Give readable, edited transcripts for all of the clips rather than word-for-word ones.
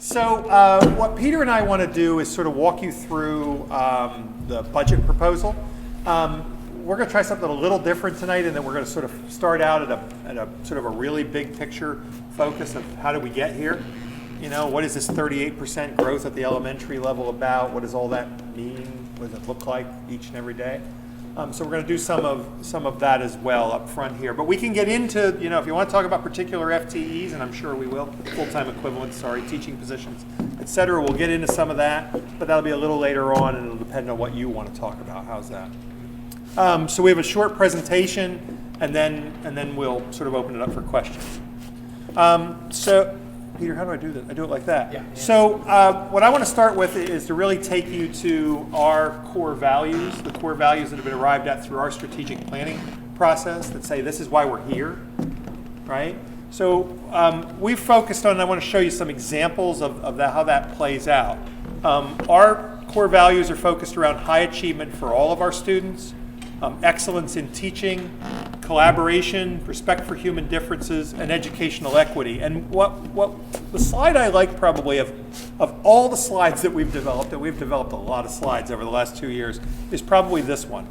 So what Peter and I want to do is sort of walk you through the budget proposal. We're going to try something a little different tonight, and then we're going to sort of start out at a sort of a really big picture focus of how do we get here. You know, what is this 38% growth at the elementary level about? What does all that mean? What does it look like each and every day? So we're going to do some of that as well up front here. But we can get into, you know, if you want to talk about particular FTEs, and I'm sure we will, full-time equivalents, teaching positions, et cetera, we'll get into some of that. But that'll be a little later on, and it'll depend on what you want to talk about. How's that? So we have a short presentation, and then we'll sort of open it up for questions. So, Peter, how do I do this? I do it like that. Yeah. So what I want to start with is to really take you to our core values, the core values that have been arrived at through our strategic planning process that say this is why we're here, right? So we've focused on, and I want to show you some examples of how that plays out. Our core values are focused around high achievement for all of our students, excellence in teaching, collaboration, respect for human differences, and educational equity. And what the slide I like probably of all the slides that we've developed, and we've developed a lot of slides over the last 2 years, is probably this one,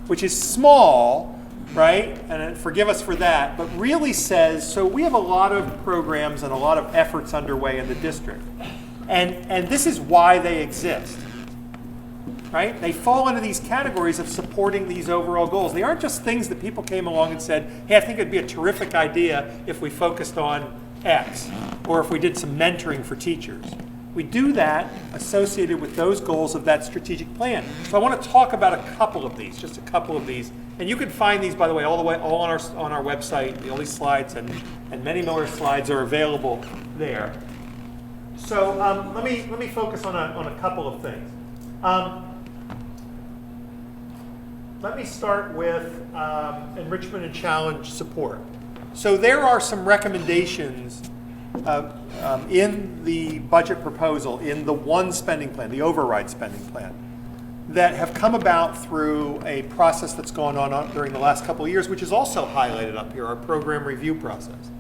which is small, right? And forgive us for that, but really says, so we have a lot of programs and a lot of efforts underway in the district. And this is why they exist. Right? They fall into these categories of supporting these overall goals. They aren't just things that people came along and said, hey, I think it'd be a terrific idea if we focused on X, or if we did some mentoring for teachers. We do that associated with those goals of that strategic plan. So I want to talk about a couple of these, just a couple of these. And you can find these, by the way, all on our website. All these slides and many more slides are available there. So let me focus on a couple of things. Let me start with enrichment and challenge support. So there are some recommendations in the budget proposal, in the one spending plan, the override spending plan, that have come about through a process that's gone on during the last couple of years, which is also highlighted up here, our program review process,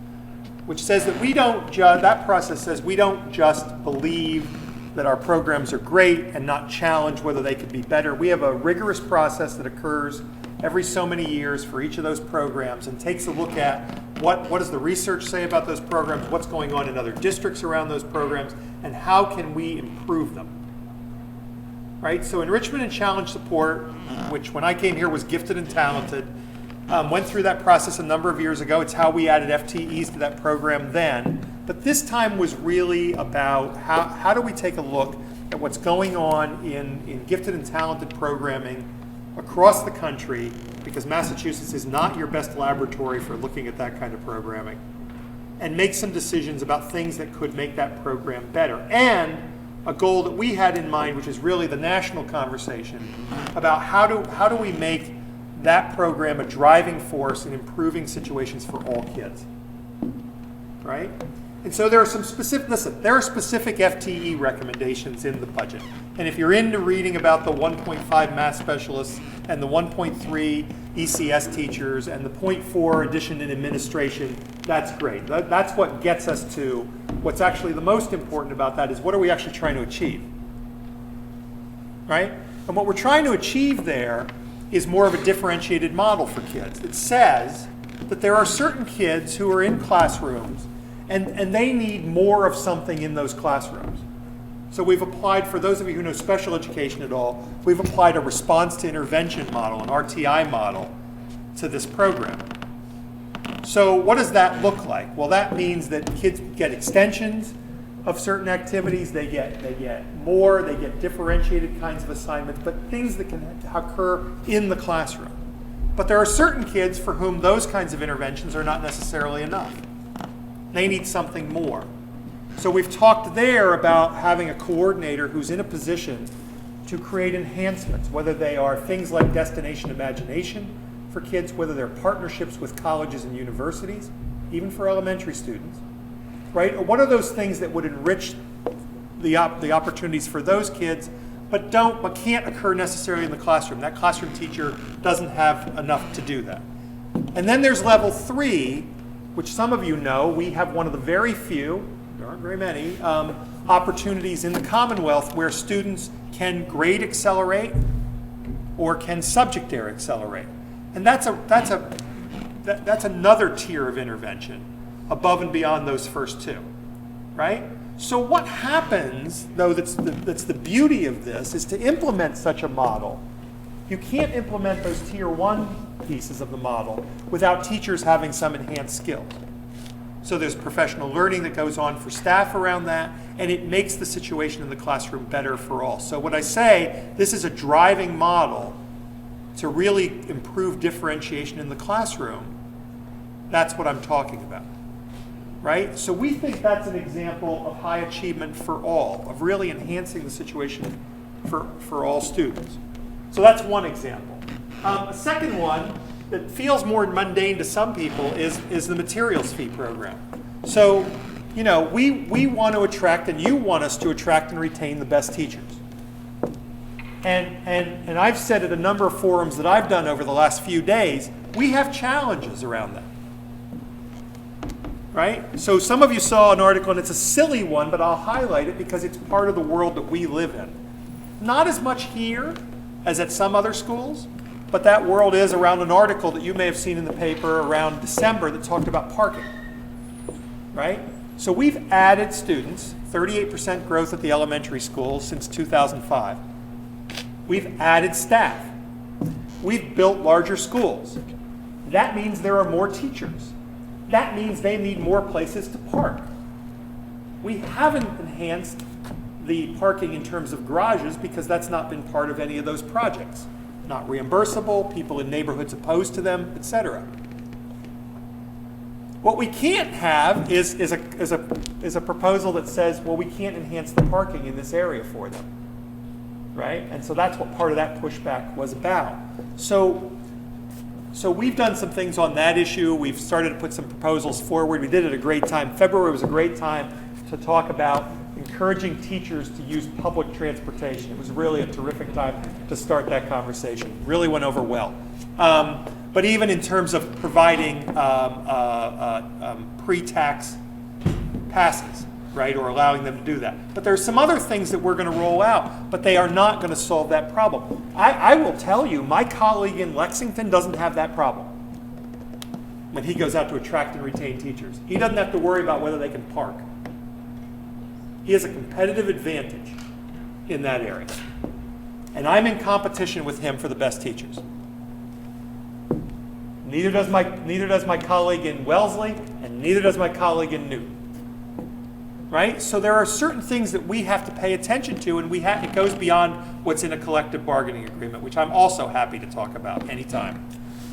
which says that that process says we don't just believe that our programs are great and not challenge whether they could be better. We have a rigorous process that occurs every so many years for each of those programs and takes a look at what does the research say about those programs, what's going on in other districts around those programs, and how can we improve them. Right? So enrichment and challenge support, which when I came here was gifted and talented, went through that process a number of years ago. It's how we added FTEs to that program then. But this time was really about how do we take a look at what's going on in gifted and talented programming across the country, because Massachusetts is not your best laboratory for looking at that kind of programming, and make some decisions about things that could make that program better. And a goal that we had in mind, which is really the national conversation, about how do we make that program a driving force in improving situations for all kids, right? And so there are some specific, there are specific FTE recommendations in the budget. And if you're into reading about the 1.5 math specialists and the 1.3 ECS teachers and the 0.4 addition in administration, that's great. That's what gets us to what's actually the most important about that is what are we actually trying to achieve, right? And what we're trying to achieve there is more of a differentiated model for kids. It says that there are certain kids who are in classrooms and they need more of something in those classrooms. So we've applied, for those of you who know special education at all, we've applied a response to intervention model, an RTI model, to this program. So what does that look like? Well, that means that kids get extensions of certain activities, they get more, they get differentiated kinds of assignments, but things that can occur in the classroom. But there are certain kids for whom those kinds of interventions are not necessarily enough. They need something more. So we've talked there about having a coordinator who's in a position to create enhancements, whether they are things like destination imagination for kids, whether they're partnerships with colleges and universities, even for elementary students, right? Or what are those things that would enrich the opportunities for those kids, but can't occur necessarily in the classroom? That classroom teacher doesn't have enough to do that. And then there's level 3, which some of you know, we have one of the very few, there aren't very many, opportunities in the Commonwealth where students can grade accelerate or can subject area accelerate. And that's another tier of intervention above and beyond those first two, right? So what happens, though, that's the beauty of this, is to implement such a model. You can't implement those tier 1 pieces of the model without teachers having some enhanced skills. So there's professional learning that goes on for staff around that, and it makes the situation in the classroom better for all. So when I say this is a driving model to really improve differentiation in the classroom, that's what I'm talking about, right? So we think that's an example of high achievement for all, of really enhancing the situation for all students. So that's one example. A second one that feels more mundane to some people is the materials fee program. So, you know, we want to attract, and you want us to attract and retain the best teachers. And I've said at a number of forums that I've done over the last few days, we have challenges around that. Right? So some of you saw an article, and it's a silly one, but I'll highlight it because it's part of the world that we live in. Not as much here as at some other schools, but that world is around an article that you may have seen in the paper around December that talked about parking, right? So we've added students, 38% growth at the elementary schools since 2005. We've added staff. We've built larger schools. That means there are more teachers. That means they need more places to park. We haven't enhanced the parking in terms of garages because that's not been part of any of those projects. Not reimbursable, people in neighborhoods opposed to them, etc. What we can't have is a proposal that says, well, we can't enhance the parking in this area for them, right? And so that's what part of that pushback was about. So we've done some things on that issue. We've started to put some proposals forward. We did it at a great time. February was a great time to talk about encouraging teachers to use public transportation. It was really a terrific time to start that conversation. Really went over well. But even in terms of providing pre-tax passes, right, or allowing them to do that. But there's some other things that we're going to roll out, but they are not going to solve that problem. I will tell you, my colleague in Lexington doesn't have that problem when he goes out to attract and retain teachers. He doesn't have to worry about whether they can park. He has a competitive advantage in that area. And I'm in competition with him for the best teachers. Neither does my colleague in Wellesley, and neither does my colleague in Newton. Right? So there are certain things that we have to pay attention to, and it goes beyond what's in a collective bargaining agreement, which I'm also happy to talk about anytime.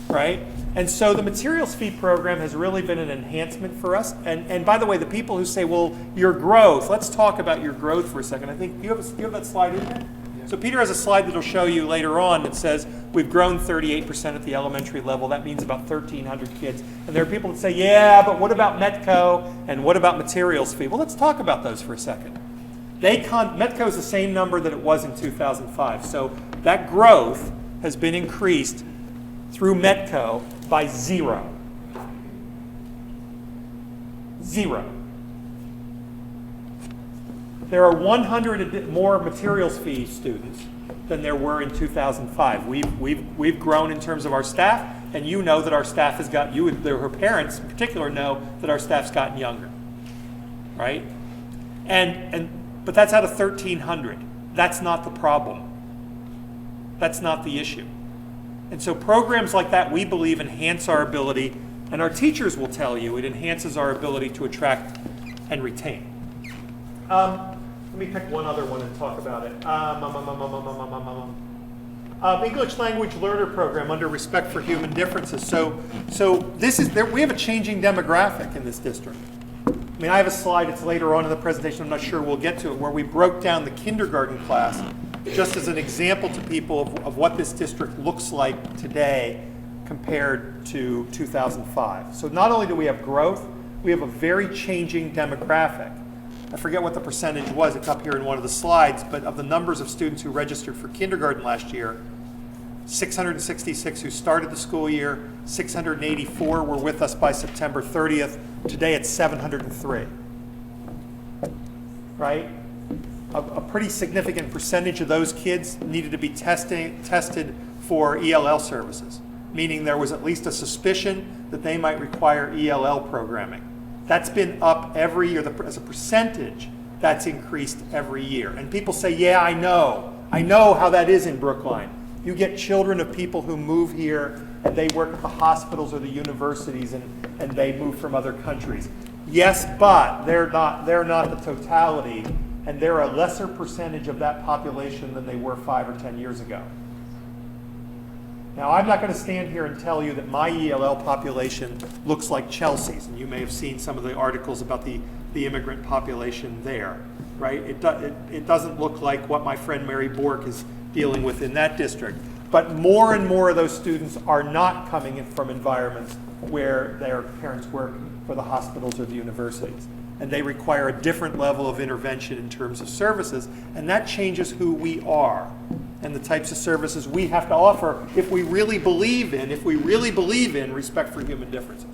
Right? And so the materials fee program has really been an enhancement for us. And by the way, the people who say, well, your growth, let's talk about your growth for a second. I think you have that slide in there? Yeah. So Peter has a slide that will show you later on that says we've grown 38% at the elementary level. That means about 1,300 kids. And there are people that say, yeah, but what about Metco and what about materials fee? Well, let's talk about those for a second. Metco is the same number that it was in 2005. So that growth has been increased through Metco by 0. 0. There are 100 more materials fee students than there were in 2005. We've grown in terms of our staff, and you know that our staff has got, her parents in particular know that our staff's gotten younger, right? But that's out of 1,300. That's not the problem. That's not the issue. And so programs like that, we believe, enhance our ability, and our teachers will tell you, it enhances our ability to attract and retain. Let me pick one other one and talk about it. English Language Learner Program under Respect for Human Differences. So this is we have a changing demographic in this district. I mean, I have a slide, it's later on in the presentation, I'm not sure we'll get to it, where we broke down the kindergarten class just as an example to people of what this district looks like today compared to 2005. So not only do we have growth, we have a very changing demographic. I forget what the percentage was, it's up here in one of the slides, but of the numbers of students who registered for kindergarten last year, 666 who started the school year, 684 were with us by September 30th. Today it's 703. Right? a pretty significant percentage of those kids needed to be tested for ELL services, meaning there was at least a suspicion that they might require ELL programming. That's been up every year. As a percentage, that's increased every year. And people say, yeah, I know how that is in Brookline. You get children of people who move here and they work at the hospitals or the universities and they move from other countries. Yes, but they're not the totality, and they're a lesser percentage of that population than they were 5 or 10 years ago. Now, I'm not going to stand here and tell you that my ELL population looks like Chelsea's, and you may have seen some of the articles about the immigrant population there, right? It doesn't look like what my friend Mary Bork is dealing with in that district. But more and more of those students are not coming in from environments where their parents work for the hospitals or the universities. And they require a different level of intervention in terms of services, and that changes who we are and the types of services we have to offer if we really believe in respect for human differences.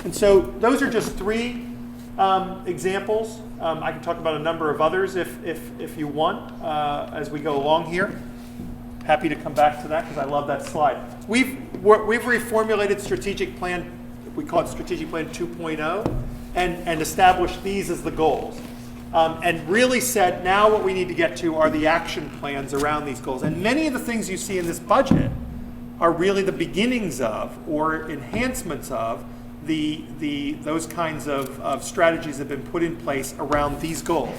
And so those are just 3 examples. I can talk about a number of others if you want as we go along here. Happy to come back to that because I love that slide. We've reformulated strategic plan, we call it strategic plan 2.0, and established these as the goals. And really said now what we need to get to are the action plans around these goals. And many of the things you see in this budget are really the beginnings of or enhancements of those kinds of strategies that have been put in place around these goals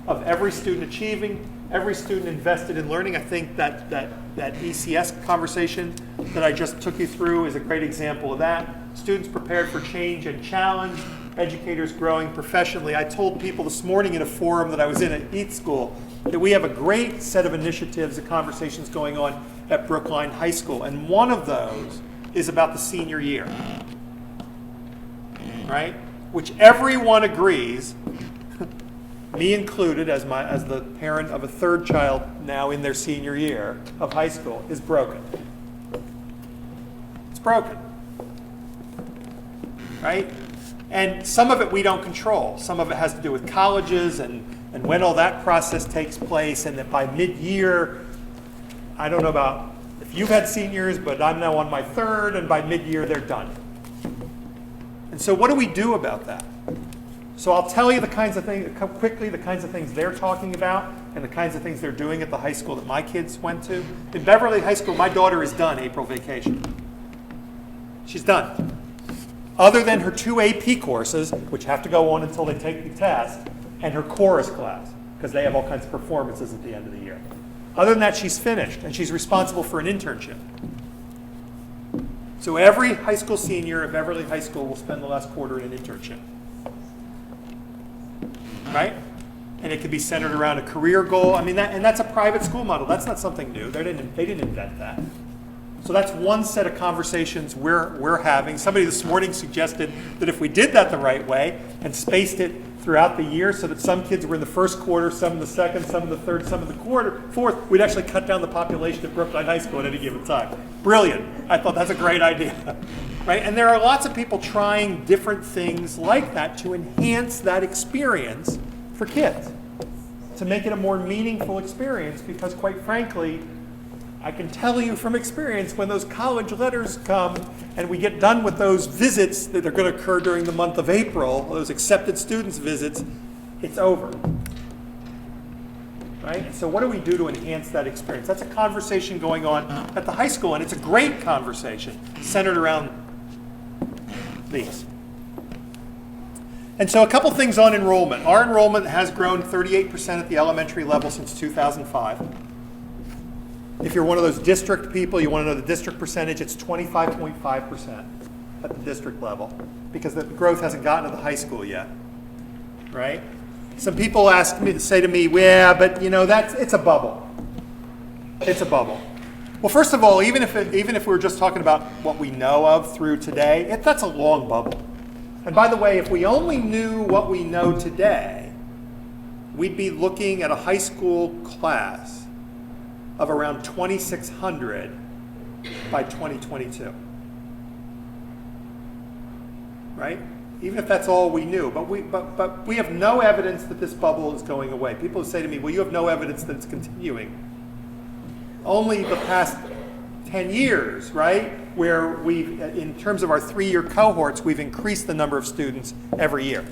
of every student achieving, every student invested in learning. I think that ECS conversation that I just took you through is a great example of that. Students prepared for change and challenge, educators growing professionally. I told people this morning in a forum that I was in at Eat School that we have a great set of initiatives and conversations going on at Brookline High School, and one of those is about the senior year, right? Which everyone agrees, me included, as the parent of a 3rd child now in their senior year of high school, is broken. It's broken, right? And some of it we don't control. Some of it has to do with colleges and when all that process takes place, and that by mid-year, I don't know about if you've had seniors, but I'm now on my 3rd, and by mid-year they're done. And so what do we do about that? So I'll tell you the kinds of things they're talking about and the kinds of things they're doing at the high school that my kids went to. In Beverly High School, my daughter is done April vacation. She's done. Other than her 2 AP courses, which have to go on until they take the test, and her chorus class, because they have all kinds of performances at the end of the year. Other than that, she's finished, and she's responsible for an internship. So every high school senior at Beverly High School will spend the last quarter in an internship. Right? And it could be centered around a career goal. I mean, that's a private school model. That's not something new. They didn't invent that. So that's one set of conversations we're having. Somebody this morning suggested that if we did that the right way and spaced it throughout the year so that some kids were in the first quarter, some in the second, some in the third, some in the fourth, we'd actually cut down the population at Brookline High School at any given time. Brilliant. I thought that's a great idea. Right? And there are lots of people trying different things like that to enhance that experience for kids, to make it a more meaningful experience, because quite frankly, I can tell you from experience, when those college letters come and we get done with those visits that are going to occur during the month of April, those accepted students visits, it's over. Right? And so what do we do to enhance that experience? That's a conversation going on at the high school, and it's a great conversation centered around these. And so a couple things on enrollment. Our enrollment has grown 38% at the elementary level since 2005. If you're one of those district people, you want to know the district percentage, it's 25.5% at the district level, because the growth hasn't gotten to the high school yet, right? Some people say to me, yeah, but you know, it's a bubble. It's a bubble. Well, first of all, even if we were just talking about what we know of through today, that's a long bubble. And by the way, if we only knew what we know today, we'd be looking at a high school class of around 2,600 by 2022. Right? even if that's all we knew. But we have no evidence that this bubble is going away. People say to me, well, you have no evidence that it's continuing. Only the past 10 years, right, where we've, in terms of our 3-year cohorts, we've increased the number of students every year.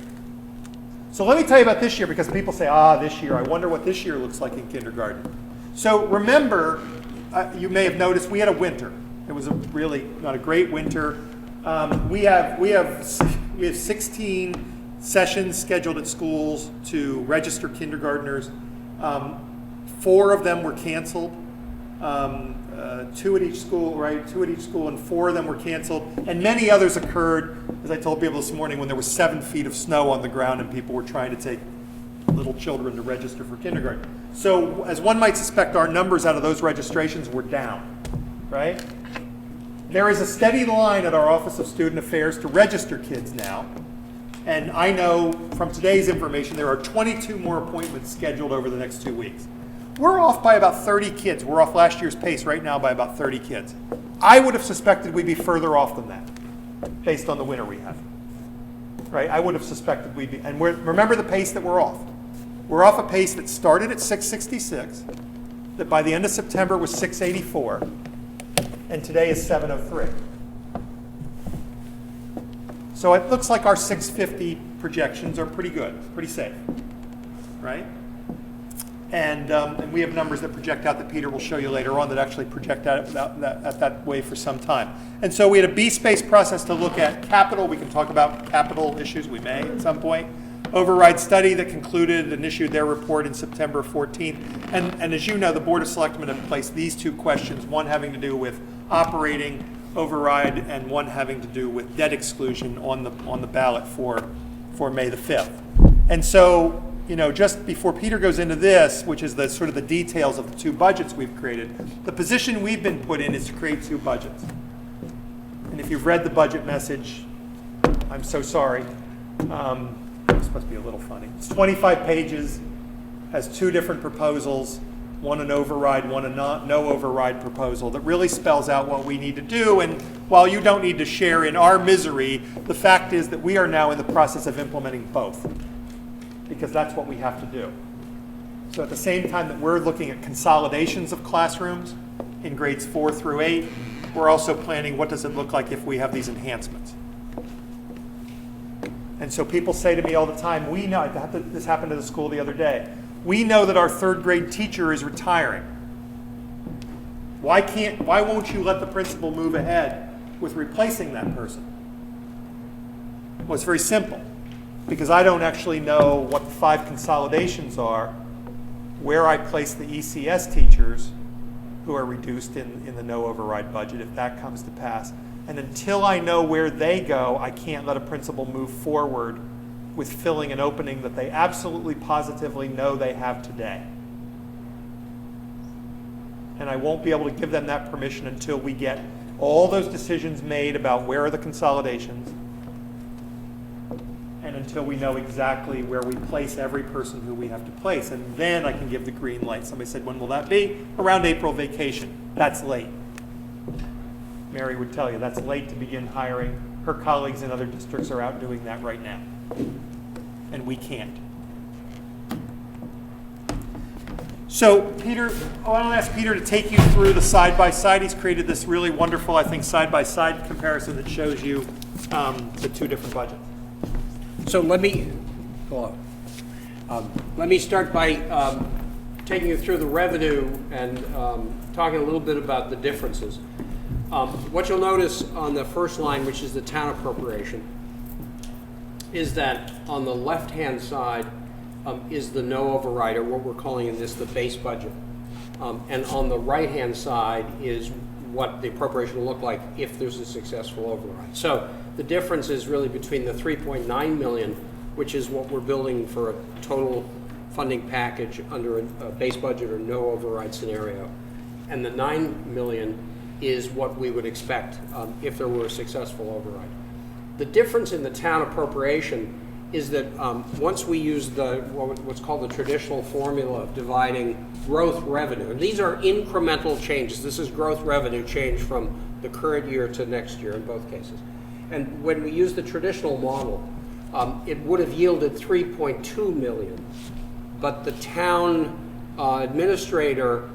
So let me tell you about this year, because people say, this year, I wonder what this year looks like in kindergarten. So remember, you may have noticed we had a winter. It was really not a great winter. We have 16 sessions scheduled at schools to register kindergartners. 4 of them were canceled. 2 at each school, right? 2 at each school, and 4 of them were canceled. And many others occurred, as I told people this morning, when there was 7 feet of snow on the ground and people were trying to take little children to register for kindergarten. So, as one might suspect, our numbers out of those registrations were down, right? There is a steady line at our Office of Student Affairs to register kids now. And I know from today's information there are 22 more appointments scheduled over the next 2 weeks. We're off by about 30 kids. We're off last year's pace right now by about 30 kids. I would have suspected we'd be further off than that, based on the winter we have. Right? I would have suspected we'd be. And remember the pace that we're off. We're off a pace that started at 666, that by the end of September was 684, and today is 703. So it looks like our 650 projections are pretty good, pretty safe, right? And we have numbers that project out that Peter will show you later on that actually project out that way for some time. And so we had a B-space process to look at capital. We can talk about capital issues, we may at some point. Override study that concluded and issued their report in September 14th. And as you know, the Board of Selectmen have placed these 2 questions, one having to do with operating override and one having to do with debt exclusion on the ballot for May the 5th. And so, you know, just before Peter goes into this, which is the sort of the details of the 2 budgets we've created, the position we've been put in is to create 2 budgets. And if you've read the budget message, I'm so sorry. It's supposed to be a little funny. It's 25 pages, has 2 different proposals, one an override, one a no override proposal that really spells out what we need to do. And while you don't need to share in our misery, the fact is that we are now in the process of implementing both, because that's what we have to do. So at the same time that we're looking at consolidations of classrooms in grades 4 through 8, we're also planning what does it look like if we have these enhancements. And so people say to me all the time, we know, this happened to the school the other day, we know that our 3rd grade teacher is retiring. Why won't you let the principal move ahead with replacing that person? Well, it's very simple. Because I don't actually know what the 5 consolidations are, where I place the ECS teachers who are reduced in the no override budget, if that comes to pass. And until I know where they go, I can't let a principal move forward with filling an opening that they absolutely positively know they have today. And I won't be able to give them that permission until we get all those decisions made about where are the consolidations, and until we know exactly where we place every person who we have to place. And then I can give the green light. Somebody said, when will that be? Around April vacation. That's late. Mary would tell you that's late to begin hiring. Her colleagues in other districts are out doing that right now. And we can't. So Peter, I want to ask Peter to take you through the side-by-side. He's created this really wonderful, I think, side-by-side comparison that shows you the 2 different budgets. So let me start by taking you through the revenue and talking a little bit about the differences. What you'll notice on the first line, which is the town appropriation, is that on the left-hand side is the no override, or what we're calling in this the base budget. And on the right-hand side is what the appropriation will look like if there's a successful override. So the difference is really between the 3.9 million, which is what we're building for a total funding package under a base budget or no override scenario, and the 9 million is what we would expect if there were a successful override. The difference in the town appropriation is that once we use what's called the traditional formula of dividing growth revenue, and these are incremental changes. This is growth revenue change from the current year to next year in both cases. And when we use the traditional model, it would have yielded 3.2 million, but the town administrator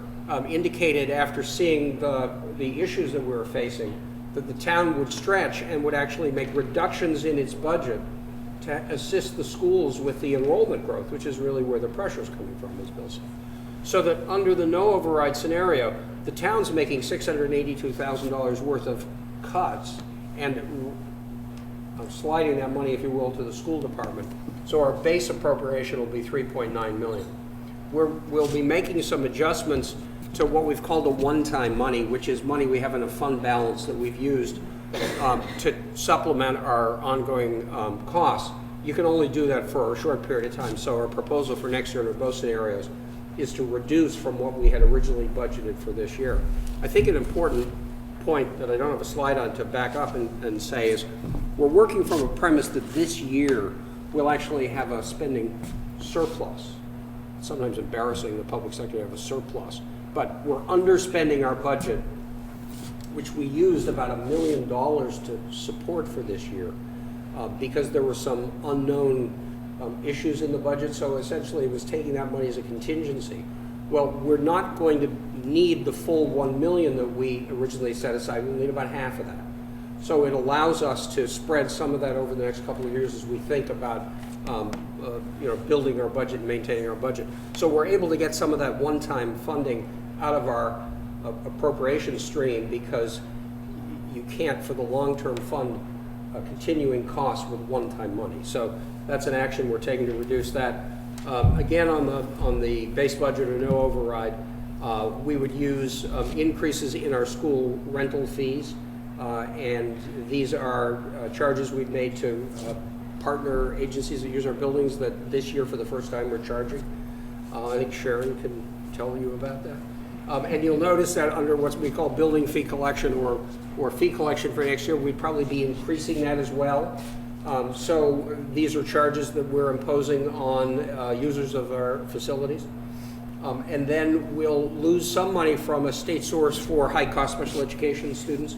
indicated after seeing the issues that we were facing that the town would stretch and would actually make reductions in its budget to assist the schools with the enrollment growth, which is really where the pressure is coming from, as Bill said. So that under the no override scenario, the town's making $682,000 worth of cuts and sliding that money, if you will, to the school department. So our base appropriation will be 3.9 million. We'll be making some adjustments to what we've called a one-time money, which is money we have in a fund balance that we've used to supplement our ongoing costs. You can only do that for a short period of time. So our proposal for next year under both scenarios is to reduce from what we had originally budgeted for this year. I think an important point that I don't have a slide on to back up and say is we're working from a premise that this year we'll actually have a spending surplus. It's sometimes embarrassing the public sector to have a surplus, but we're underspending our budget, which we used about $1 million to support for this year because there were some unknown issues in the budget. So essentially it was taking that money as a contingency. Well, we're not going to need the full 1 million that we originally set aside. We'll need about half of that. So it allows us to spread some of that over the next couple of years as we think about building our budget and maintaining our budget. So we're able to get some of that one-time funding out of our appropriation stream because you can't, for the long-term fund, continuing costs with one-time money. So that's an action we're taking to reduce that. Again, on the base budget or no override, we would use increases in our school rental fees, and these are charges we've made to partner agencies that use our buildings that this year for the first time we're charging. I think Sharon can tell you about that. And you'll notice that under what we call building fee collection or fee collection for next year, we'd probably be increasing that as well. So these are charges that we're imposing on users of our facilities. And then we'll lose some money from a state source for high-cost special education students.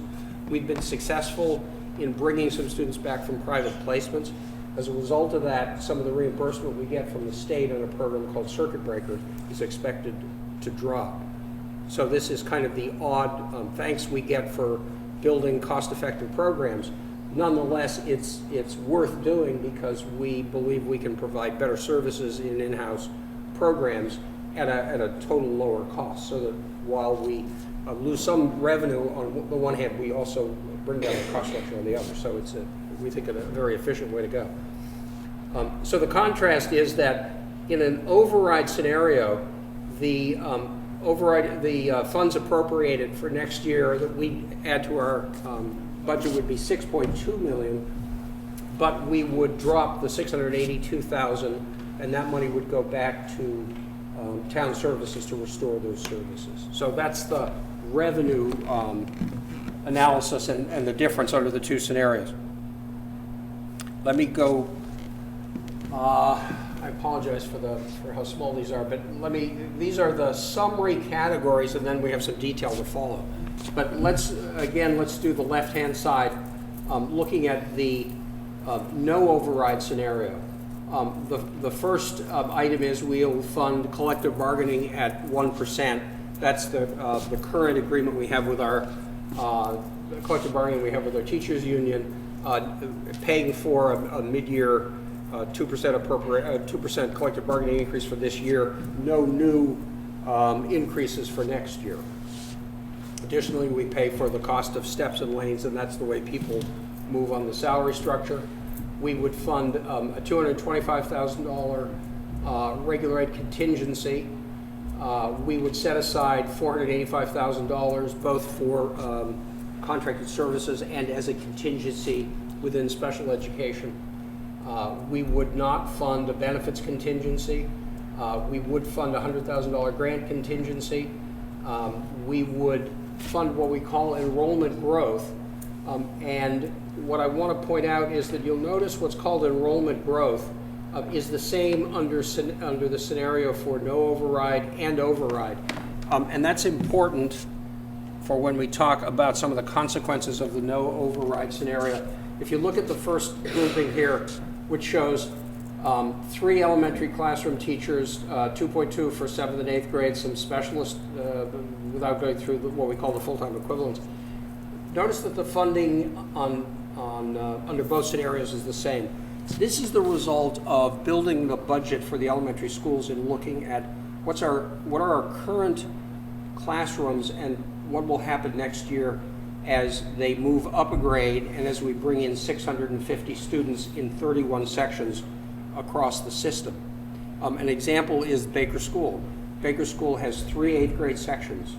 We've been successful in bringing some students back from private placements. As a result of that, some of the reimbursement we get from the state on a program called Circuit Breaker is expected to drop. So this is kind of the odd thanks we get for building cost-effective programs. Nonetheless, it's worth doing because we believe we can provide better services in in-house programs at a total lower cost. So that while we lose some revenue on the one hand, we also bring down the cost structure on the other. So it's we think a very efficient way to go. So the contrast is that in an override scenario, the funds appropriated for next year that we add to our budget would be 6.2 million, but we would drop the 682,000, and that money would go back to town services to restore those services. So that's the revenue analysis and the difference under the two scenarios. Let me go. I apologize for how small these are, but these are the summary categories, and then we have some detail to follow. But let's do the left-hand side, looking at the no override scenario. The first item is we'll fund collective bargaining at 1%. That's the current agreement we have with our collective bargaining we have with our teachers union, paying for a mid-year 2% collective bargaining increase for this year. No new increases for next year. Additionally, we pay for the cost of steps and lanes, and that's the way people move on the salary structure. We would fund a $225,000 regular ed contingency. We would set aside $485,000 both for contracted services and as a contingency within special education. We would not fund a benefits contingency. We would fund a $100,000 grant contingency. We would fund what we call enrollment growth. And what I want to point out is that you'll notice what's called enrollment growth is the same under the scenario for no override and override. And that's important for when we talk about some of the consequences of the no override scenario. if you look at the first grouping here, which shows 3 elementary classroom teachers, 2.2 for 7th and 8th grade, some specialists without going through what we call the full-time equivalents. Notice that the funding under both scenarios is the same. This is the result of building the budget for the elementary schools and looking at what are our current classrooms and what will happen next year as they move up a grade and as we bring in 650 students in 31 sections across the system. An example is Baker School. Baker School has 3 8th grade sections.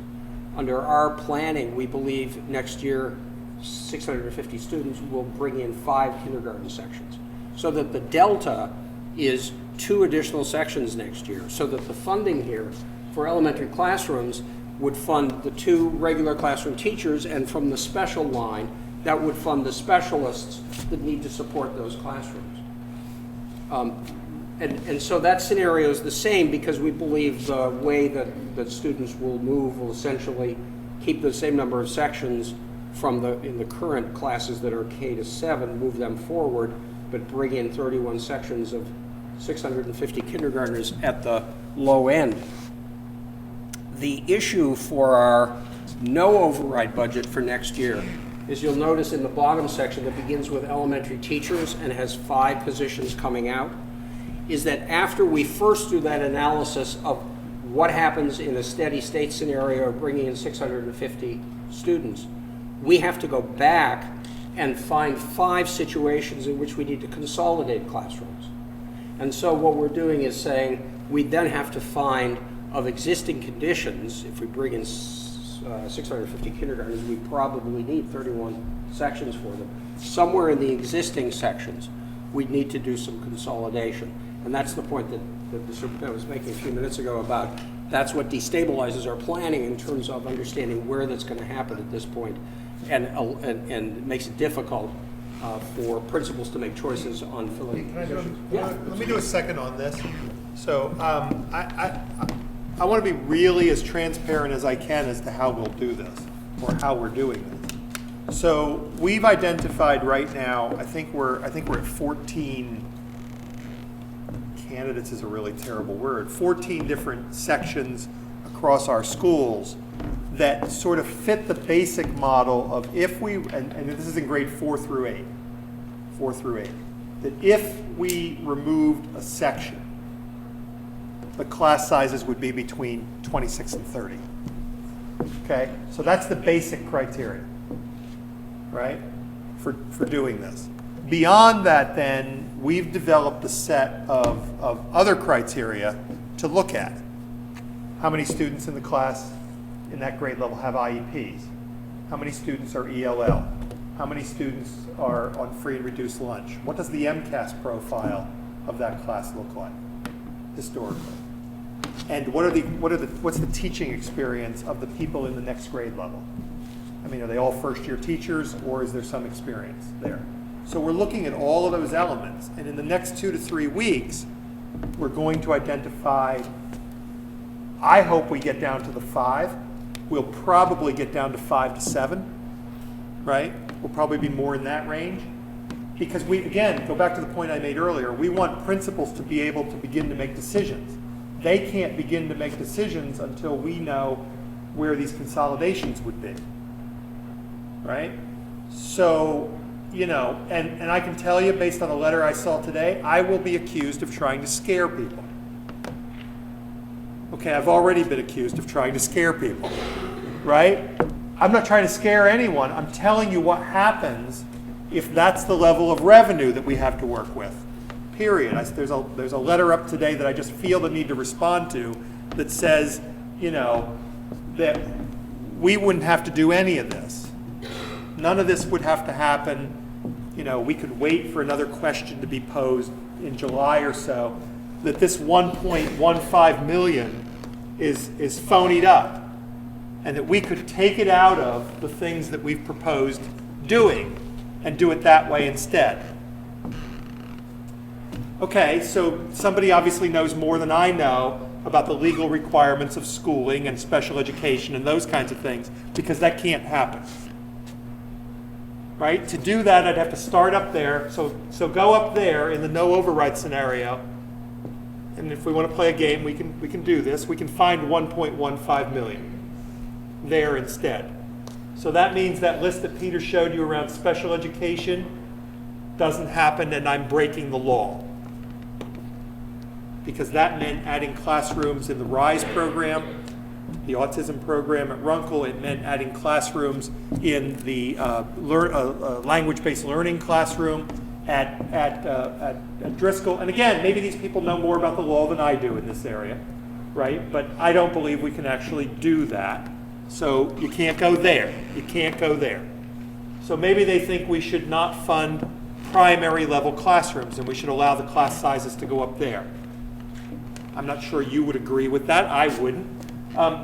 Under our planning, we believe next year 650 students will bring in 5 kindergarten sections. So that the delta is 2 additional sections next year. So that the funding here for elementary classrooms would fund the 2 regular classroom teachers, and from the special line, that would fund the specialists that need to support those classrooms. And so that scenario is the same because we believe the way that students will move will essentially keep the same number of sections in the current classes that are K to 7, move them forward, but bring in 31 sections of 650 kindergartners at the low end. The issue for our no override budget for next year is you'll notice in the bottom section that begins with elementary teachers and has 5 positions coming out, is that after we first do that analysis of what happens in a steady state scenario of bringing in 650 students, we have to go back and find 5 situations in which we need to consolidate classrooms. And so what we're doing is saying we then have to find of existing conditions, if we bring in 650 kindergartners, we probably need 31 sections for them. Somewhere in the existing sections, we'd need to do some consolidation. And that's the point that the superintendent was making a few minutes ago about that's what destabilizes our planning in terms of understanding where that's going to happen at this point, and makes it difficult for principals to make choices on filling positions. Let me do a second on this. So I want to be really as transparent as I can as to how we'll do this, or how we're doing this. So we've identified right now, I think we're at 14 candidates is a really terrible word, 14 different sections across our schools that sort of fit the basic model of if we, and this is in grade 4 through 8, that if we removed a section, the class sizes would be between 26 and 30. Okay, so that's the basic criteria, right, for doing this. Beyond that, then, we've developed a set of other criteria to look at. How many students in the class in that grade level have IEPs? How many students are ELL? How many students are on free and reduced lunch? What does the MCAS profile of that class look like historically? And what's the teaching experience of the people in the next grade level? I mean, are they all first-year teachers, or is there some experience there? So we're looking at all of those elements, and in the next 2 to 3 weeks, we're going to identify, I hope we get down to the 5. We'll probably get down to 5 to 7, right? We'll probably be more in that range. Because we, again, go back to the point I made earlier, we want principals to be able to begin to make decisions. They can't begin to make decisions until we know where these consolidations would be, right? So, you know, and I can tell you, based on the letter I saw today, I will be accused of trying to scare people. Okay, I've already been accused of trying to scare people, right? I'm not trying to scare anyone. I'm telling you what happens if that's the level of revenue that we have to work with, period. There's a letter up today that I just feel the need to respond to that says, you know, that we wouldn't have to do any of this. None of this would have to happen. You know, we could wait for another question to be posed in July or so, that this 1.15 million is phonied up, and that we could take it out of the things that we've proposed doing and do it that way instead. Okay, so somebody obviously knows more than I know about the legal requirements of schooling and special education and those kinds of things, because that can't happen. right? To do that, I'd have to start up there. So go up there in the no override scenario. And if we want to play a game, we can do this. We can find 1.15 million there instead. So that means that list that Peter showed you around special education doesn't happen, and I'm breaking the law. Because that meant adding classrooms in the RISE program, the autism program at Runkle. It meant adding classrooms in the language-based learning classroom at Driscoll. And again, maybe these people know more about the law than I do in this area, right? But I don't believe we can actually do that. So you can't go there. You can't go there. So maybe they think we should not fund primary level classrooms and we should allow the class sizes to go up there. I'm not sure you would agree with that. I wouldn't.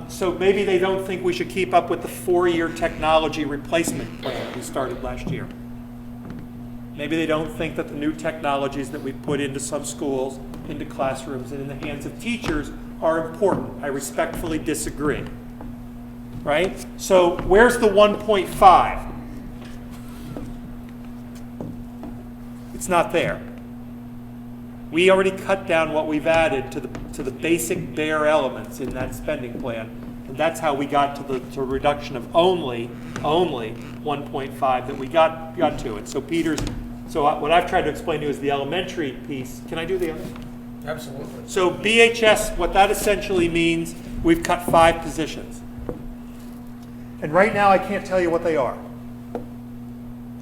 So maybe they don't think we should keep up with the 4-year technology replacement plan we started last year. Maybe they don't think that the new technologies that we put into some schools, into classrooms, and in the hands of teachers are important. I respectfully disagree. Right? So where's the 1.5? It's not there. We already cut down what we've added to the basic bare elements in that spending plan, and that's how we got to the reduction of only 1.5 that we got to it. So what I've tried to explain to you is the elementary piece. Can I do the other? Absolutely. So BHS, what that essentially means, we've cut 5 positions. And right now I can't tell you what they are.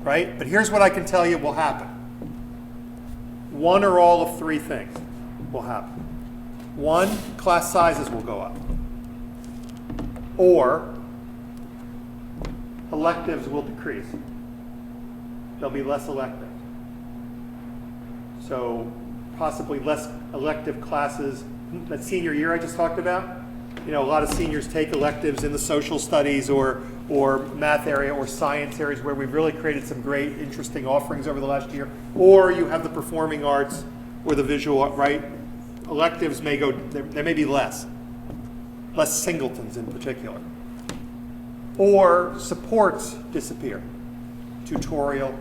Right? But here's what I can tell you will happen. One or all of 3 things will happen. 1, class sizes will go up. Or electives will decrease. There'll be less electives. So possibly less elective classes. That senior year I just talked about, a lot of seniors take electives in the social studies or math area or science areas where we've really created some great, interesting offerings over the last year. Or you have the performing arts or the visual, right? Electives may go, there may be less singletons in particular. Or supports disappear. Tutorial,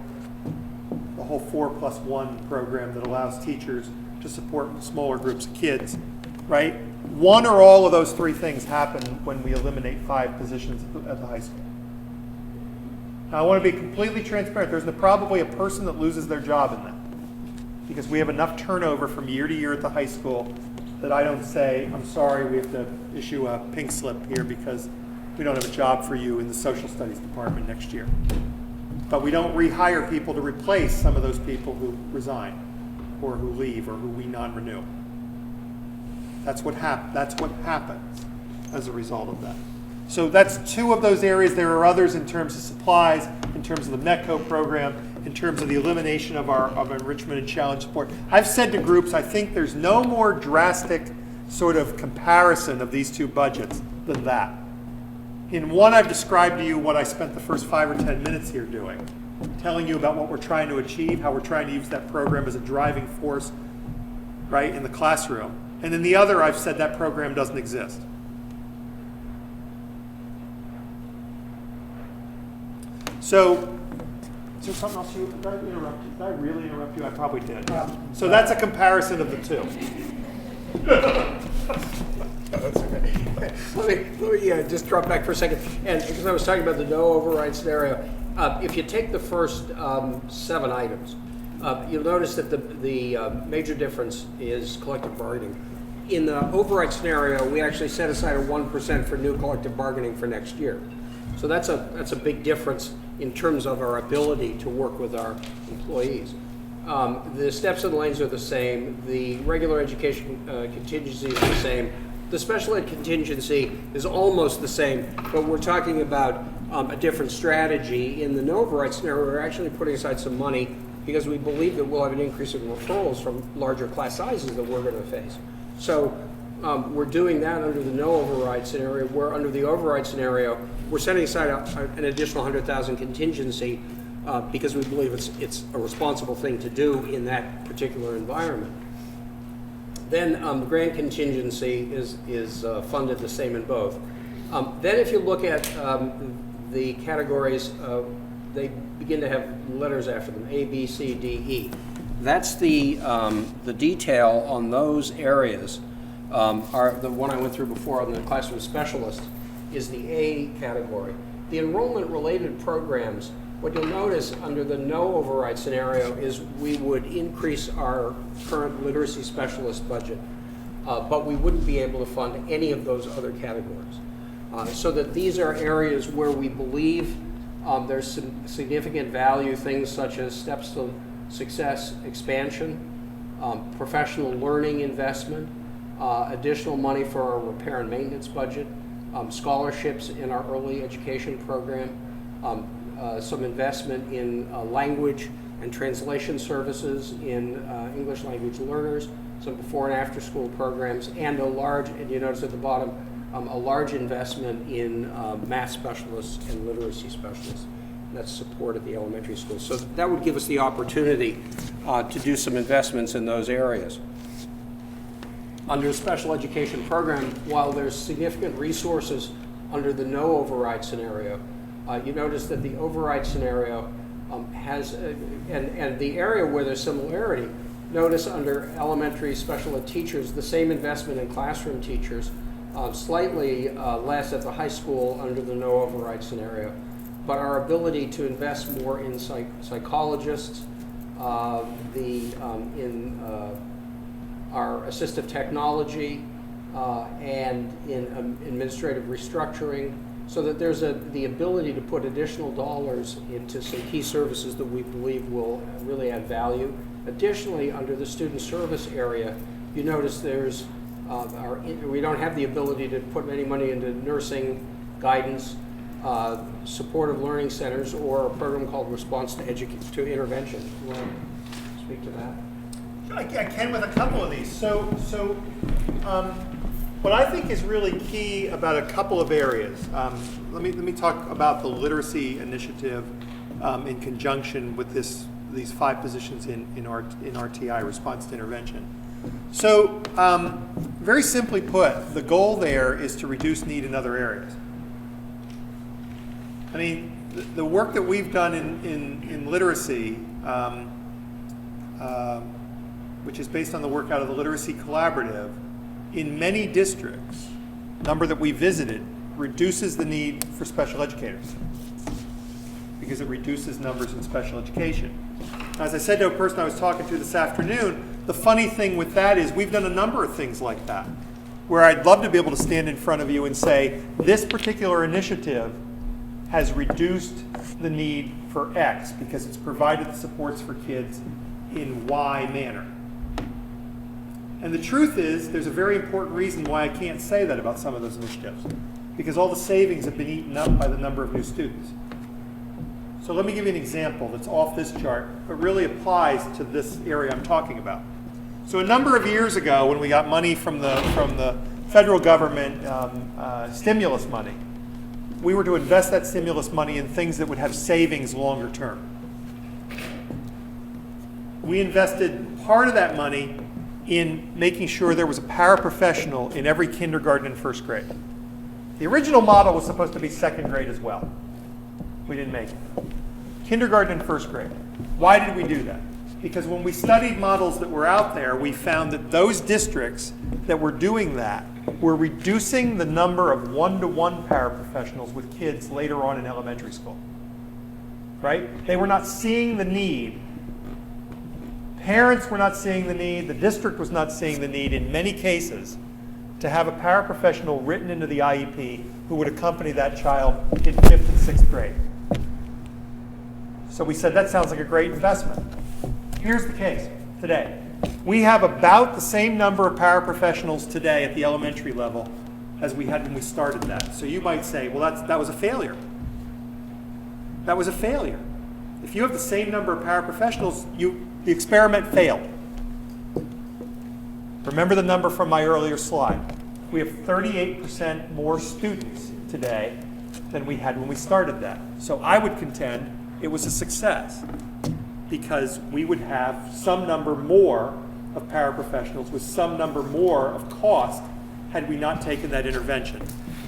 the whole 4+1 program that allows teachers to support smaller groups of kids, right? One or all of those 3 things happen when we eliminate 5 positions at the high school. Now I want to be completely transparent. There's probably a person that loses their job in that because we have enough turnover from year to year at the high school that I don't say, I'm sorry, we have to issue a pink slip here because we don't have a job for you in the social studies department next year. But we don't rehire people to replace some of those people who resign or who leave or who we non-renew. That's what happens as a result of that. So that's 2 of those areas. There are others in terms of supplies, in terms of the METCO program, in terms of the elimination of our enrichment and challenge support. I've said to groups, I think there's no more drastic sort of comparison of these 2 budgets than that. In one, I've described to you what I spent the first 5 or 10 minutes here doing, telling you about what we're trying to achieve, how we're trying to use that program as a driving force, right, in the classroom. And in the other, I've said that program doesn't exist. So, is there something else did I interrupt you? Did I really interrupt you? I probably did. So that's a comparison of the 2. That's okay. Let me just drop back for a second. And because I was talking about the no override scenario, if you take the first 7 items, you'll notice that the major difference is collective bargaining. In the override scenario, we actually set aside a 1% for new collective bargaining for next year. So that's a big difference in terms of our ability to work with our employees. The steps and lanes are the same. The regular education contingency is the same. The special ed contingency is almost the same, but we're talking about a different strategy. In the no override scenario, we're actually putting aside some money because we believe that we'll have an increase in referrals from larger class sizes that we're going to face. So we're doing that under the no override scenario, where under the override scenario, we're setting aside an additional 100,000 contingency because we believe it's a responsible thing to do in that particular environment. Then the grant contingency is funded the same in both. Then if you look at the categories, they begin to have letters after them, A, B, C, D, E. That's the detail on those areas. The one I went through before on the classroom specialist is the A category. The enrollment-related programs, what you'll notice under the no override scenario is we would increase our current literacy specialist budget, but we wouldn't be able to fund any of those other categories. So that these are areas where we believe there's some significant value, things such as steps to success expansion, professional learning investment, additional money for our repair and maintenance budget, scholarships in our early education program, some investment in language and translation services in English language learners, some before and after school programs, and a large, and you notice at the bottom, a large investment in math specialists and literacy specialists. That's support at the elementary school. So that would give us the opportunity to do some investments in those areas. Under the special education program, while there's significant resources under the no override scenario, you notice that the override scenario has, and the area where there's similarity, notice under elementary special ed teachers, the same investment in classroom teachers, slightly less at the high school under the no override scenario. But our ability to invest more in psychologists, in our assistive technology, and in administrative restructuring, so that there's the ability to put additional dollars into some key services that we believe will really add value. Additionally, under the student service area, you notice there's we don't have the ability to put any money into nursing, guidance, supportive learning centers, or a program called Response to Intervention. You want to speak to that? I can with a couple of these. So what I think is really key about a couple of areas. Let me talk about the literacy initiative in conjunction with these 5 positions in RTI, Response to Intervention. So very simply put, the goal there is to reduce need in other areas. I mean, the work that we've done in literacy, which is based on the work out of the Literacy Collaborative, in many districts, number that we visited, reduces the need for special educators because it reduces numbers in special education. As I said to a person I was talking to this afternoon, the funny thing with that is we've done a number of things like that, where I'd love to be able to stand in front of you and say, this particular initiative has reduced the need for X because it's provided the supports for kids in Y manner. And the truth is, there's a very important reason why I can't say that about some of those initiatives, because all the savings have been eaten up by the number of new students. So let me give you an example that's off this chart, but really applies to this area I'm talking about. So a number of years ago, when we got money from the federal government, stimulus money, we were to invest that stimulus money in things that would have savings longer term. We invested part of that money in making sure there was a paraprofessional in every kindergarten and first grade. The original model was supposed to be second grade as well. We didn't make it. Kindergarten and first grade. Why did we do that? Because when we studied models that were out there, we found that those districts that were doing that were reducing the number of one-to-one paraprofessionals with kids later on in elementary school. Right? They were not seeing the need. Parents were not seeing the need. The district was not seeing the need in many cases to have a paraprofessional written into the IEP who would accompany that child in 5th and 6th grade. So we said that sounds like a great investment. Here's the case today. We have about the same number of paraprofessionals today at the elementary level as we had when we started that. So you might say, well, that was a failure. That was a failure. If you have the same number of paraprofessionals, the experiment failed. Remember the number from my earlier slide. We have 38% more students today than we had when we started that. So I would contend it was a success because we would have some number more of paraprofessionals with some number more of cost had we not taken that intervention.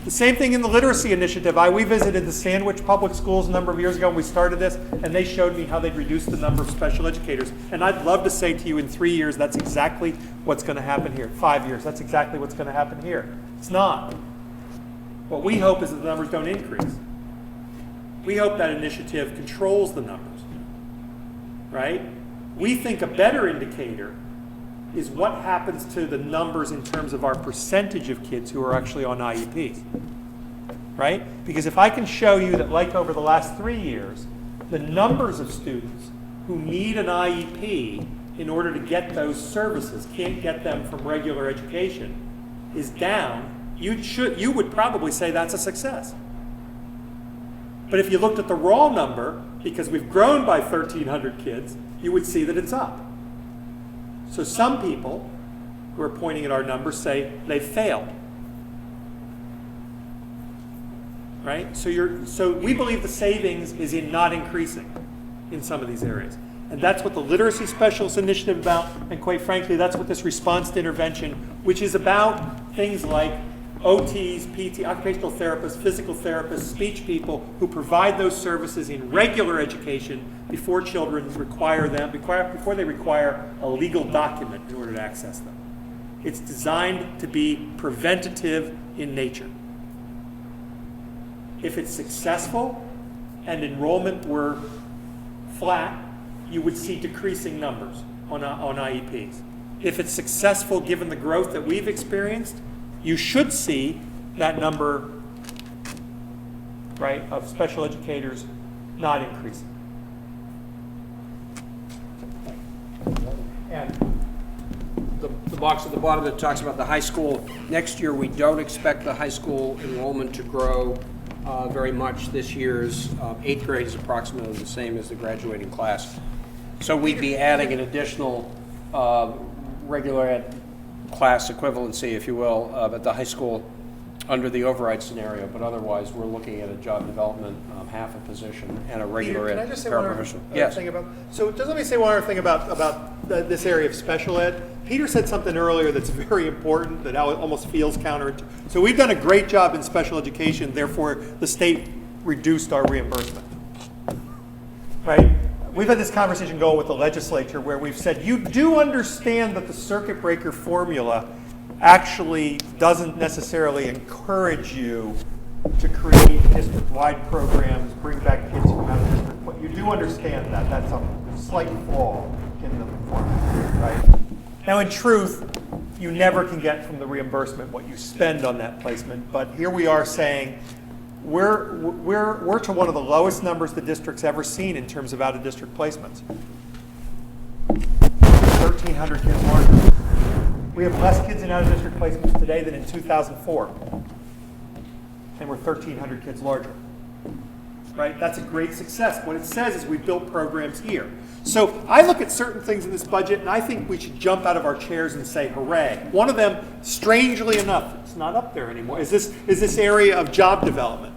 The same thing in the literacy initiative. We visited the Sandwich Public Schools a number of years ago when we started this, and they showed me how they'd reduced the number of special educators. And I'd love to say to you in 3 years, that's exactly what's going to happen here. 5 years, that's exactly what's going to happen here. It's not. What we hope is that the numbers don't increase. We hope that initiative controls the numbers, right? We think a better indicator is what happens to the numbers in terms of our percentage of kids who are actually on IEPs, right? Because if I can show you that, like over the last 3 years, the numbers of students who need an IEP in order to get those services, can't get them from regular education, is down, you would probably say that's a success. But if you looked at the raw number, because we've grown by 1,300 kids, you would see that it's up. So some people who are pointing at our numbers say they failed. Right? So we believe the savings is in not increasing in some of these areas. And that's what the Literacy Specialist Initiative is about, and quite frankly, that's what this response to intervention, which is about things like OTs, PT, occupational therapists, physical therapists, speech people who provide those services in regular education before children require them, before they require a legal document in order to access them. It's designed to be preventative in nature. If it's successful and enrollment were flat, you would see decreasing numbers on IEPs. If it's successful, given the growth that we've experienced, you should see that number, right, of special educators not increasing. And the box at the bottom that talks about the high school, next year we don't expect the high school enrollment to grow very much. This year's 8th grade is approximately the same as the graduating class. So we'd be adding an additional regular ed class equivalency, if you will, at the high school under the override scenario, but otherwise we're looking at a job development half a position and a regular Peter, ed can I just say one paraprofessional. other thing about, so just let me say one other thing about this area of special ed. Peter said something earlier that's very important that almost feels counterintuitive. So we've done a great job in special education, therefore the state reduced our reimbursement, right? We've had this conversation going with the legislature where we've said, you do understand that the circuit breaker formula actually doesn't necessarily encourage you to create district-wide programs, bring back kids from out of district. But you do understand that. That's a slight flaw in the formula, right? Now, in truth, you never can get from the reimbursement what you spend on that placement. But here we are saying, we're to one of the lowest numbers the district's ever seen in terms of out-of-district placements. 1,300 kids larger. We have less kids in out-of-district placements today than in 2004. And we're 1,300 kids larger. Right? That's a great success. What it says is we built programs here. So I look at certain things in this budget, and I think we should jump out of our chairs and say, hooray. One of them, strangely enough, it's not up there anymore, is this area of job development.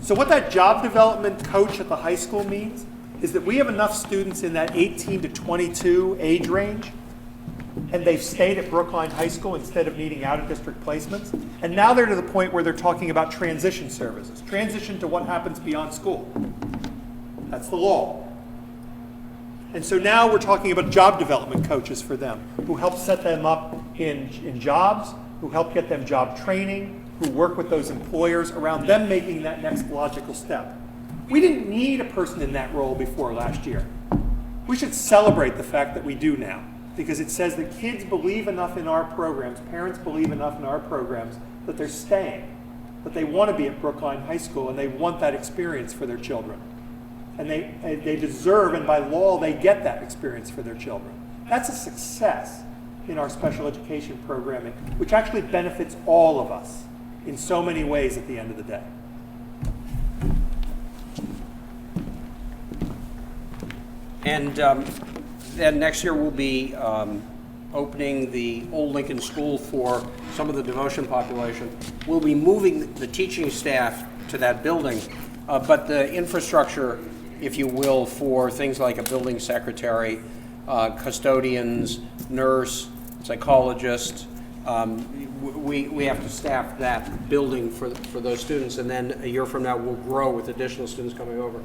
So what that job development coach at the high school means is that we have enough students in that 18 to 22 age range, and they've stayed at Brookline High School instead of needing out-of-district placements. And now they're to the point where they're talking about transition services, transition to what happens beyond school. That's the law. And so now we're talking about job development coaches for them who help set them up in jobs, who help get them job training, who work with those employers around them making that next logical step. We didn't need a person in that role before last year. We should celebrate the fact that we do now, because it says that kids believe enough in our programs, parents believe enough in our programs, that they're staying, that they want to be at Brookline High School and they want that experience for their children. And they deserve, and by law, they get that experience for their children. That's a success in our special education programming, which actually benefits all of us in so many ways at the end of the day. And then next year we'll be opening the old Lincoln School for some of the devotion population. We'll be moving the teaching staff to that building, but the infrastructure, if you will, for things like a building secretary, custodians, nurse, psychologist, we have to staff that building for those students, and then a year from now we'll grow with additional students coming over.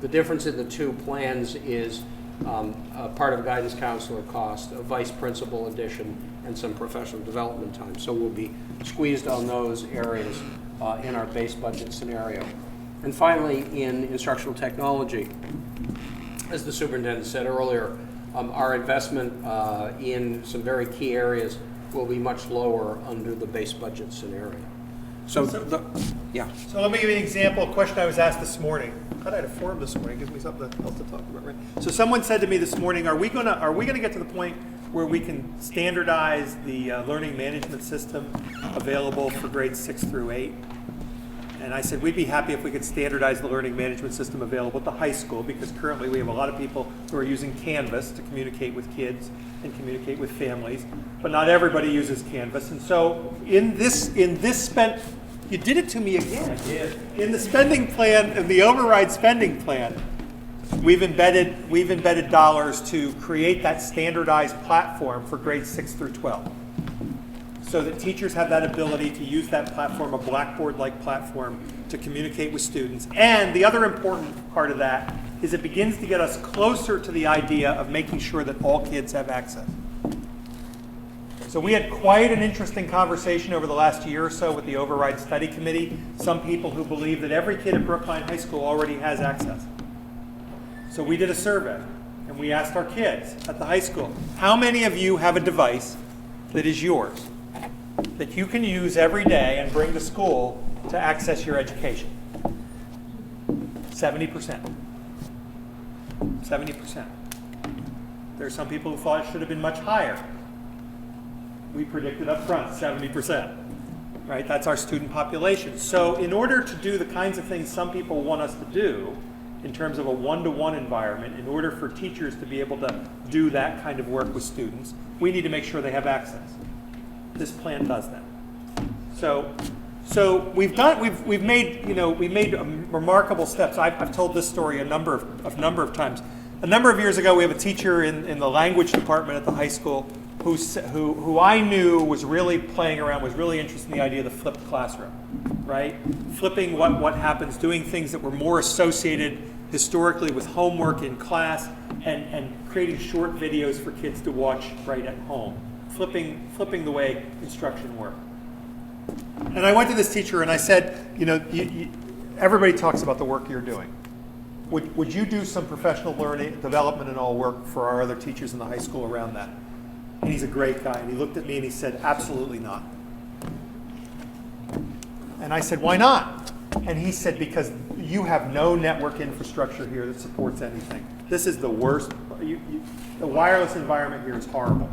The difference in the two plans is a part of guidance counselor cost, a vice principal addition, and some professional development time. So we'll be squeezed on those areas in our base budget scenario. And finally, in instructional technology, as the superintendent said earlier, our investment in some very key areas will be much lower under the base budget scenario. So yeah. So let me give you an example, a question I was asked this morning. I thought I had a forum this morning, gives me something else to talk about, right? So someone said to me this morning, are we gonna get to the point where we can standardize the learning management system available for grades 6 through 8? And I said, we'd be happy if we could standardize the learning management system available at the high school, because currently we have a lot of people who are using Canvas to communicate with kids and communicate with families, but not everybody uses Canvas. And so in this you did it to me again. I did. In the spending plan, in the override spending plan, we've embedded dollars to create that standardized platform for grades 6 through 12. So that teachers have that ability to use that platform, a Blackboard-like platform, to communicate with students. And the other important part of that is it begins to get us closer to the idea of making sure that all kids have access. So we had quite an interesting conversation over the last year or so with the Override Study Committee. Some people who believe that every kid at Brookline High School already has access. So we did a survey, and we asked our kids at the high school, how many of you have a device that is yours, that you can use every day and bring to school to access your education? 70%. 70%. There are some people who thought it should have been much higher. We predicted up front 70%. Right? That's our student population. So in order to do the kinds of things some people want us to do in terms of a one-to-one environment, in order for teachers to be able to do that kind of work with students, we need to make sure they have access. This plan does that. So we've made remarkable steps. I've told this story a number of times. A number of years ago, we have a teacher in the language department at the high school who I knew was really playing around, was really interested in the idea of the flipped classroom, right? Flipping what happens, doing things that were more associated historically with homework in class, and creating short videos for kids to watch right at home. Flipping the way instruction worked. And I went to this teacher and I said, everybody talks about the work you're doing. Would you do some professional learning, development and all work for our other teachers in the high school around that? And he's a great guy. And he looked at me and he said, absolutely not. And I said, why not? And he said, because you have no network infrastructure here that supports anything. This is the worst. The wireless environment here is horrible.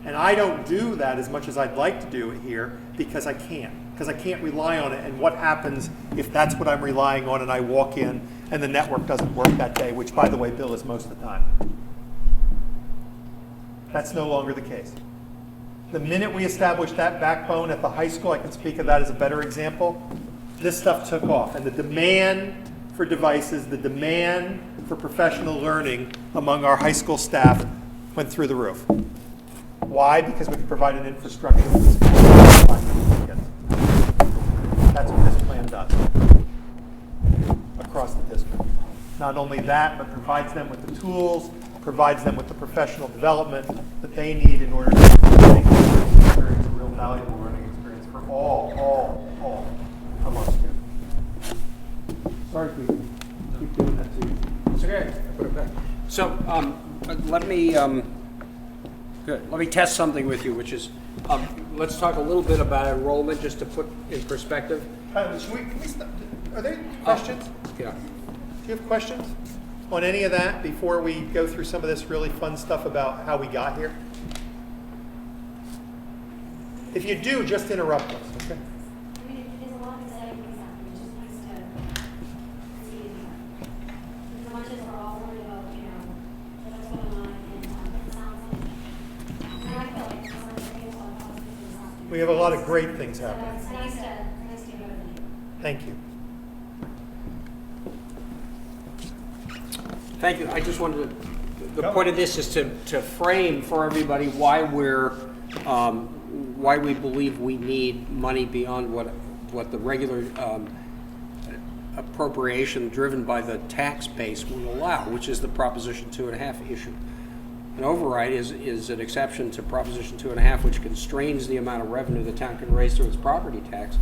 And I don't do that as much as I'd like to do it here because I can't. Because I can't rely on it. And what happens if that's what I'm relying on and I walk in and the network doesn't work that day, which, by the way, Bill, is most of the time. That's no longer the case. The minute we established that backbone at the high school, I can speak of that as a better example, this stuff took off. And the demand for devices, the demand for professional learning among our high school staff went through the roof. Why? Because we could provide an infrastructure that supports kids. That's what this plan does across the district. Not only that, but provides them with the tools, provides them with the professional development that they need in order to make this learning experience a real valuable learning experience for all of our students. Sorry if we keep doing that to you. It's okay. I put it back. So let me test something with you, which is let's talk a little bit about enrollment, just to put in perspective. Can we stop? Are there questions? Yeah. Do you have questions on any of that before we go through some of this really fun stuff about how we got here? If you do, just interrupt us, okay? I mean, there's a lot of exciting things happening, which is nice to see. As much as we're all worried about, what's going on, and it sounds like, I feel like there's a lot of positive things happening. We have a lot of great things So happening. it's nice to hear everything. Thank you. Thank you. I just wanted to, the point of this is to frame for everybody why we're why we believe we need money beyond what the regular appropriation driven by the tax base will allow, which is the Proposition 2.5 issue. An override is an exception to Proposition 2.5, which constrains the amount of revenue the town can raise through its property tax.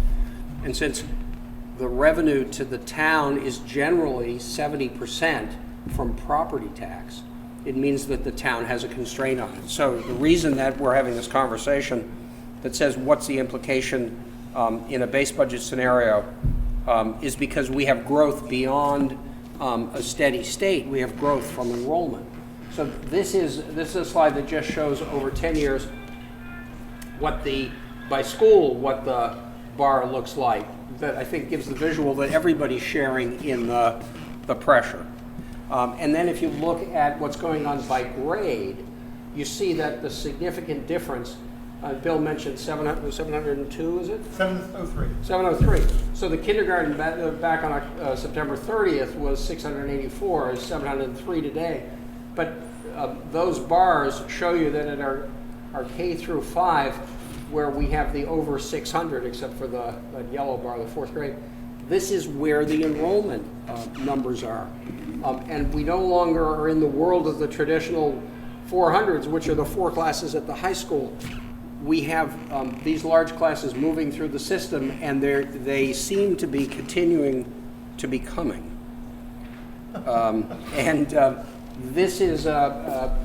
And since the revenue to the town is generally 70% from property tax, it means that the town has a constraint on it. So the reason that we're having this conversation that says what's the implication in a base budget scenario is because we have growth beyond a steady state. We have growth from enrollment. So this is a slide that just shows over 10 years by school, what the bar looks like. That I think gives the visual that everybody's sharing in the pressure. And then if you look at what's going on by grade, you see that the significant difference, Bill mentioned 702, is it? 703. 703. So the kindergarten back on September 30th was 684, is 703 today. But those bars show you that at our K through 5, where we have the over 600, except for the yellow bar, the 4th grade, this is where the enrollment numbers are. And we no longer are in the world of the traditional 400s, which are the 4 classes at the high school. We have these large classes moving through the system, and they seem to be continuing to be coming. This is a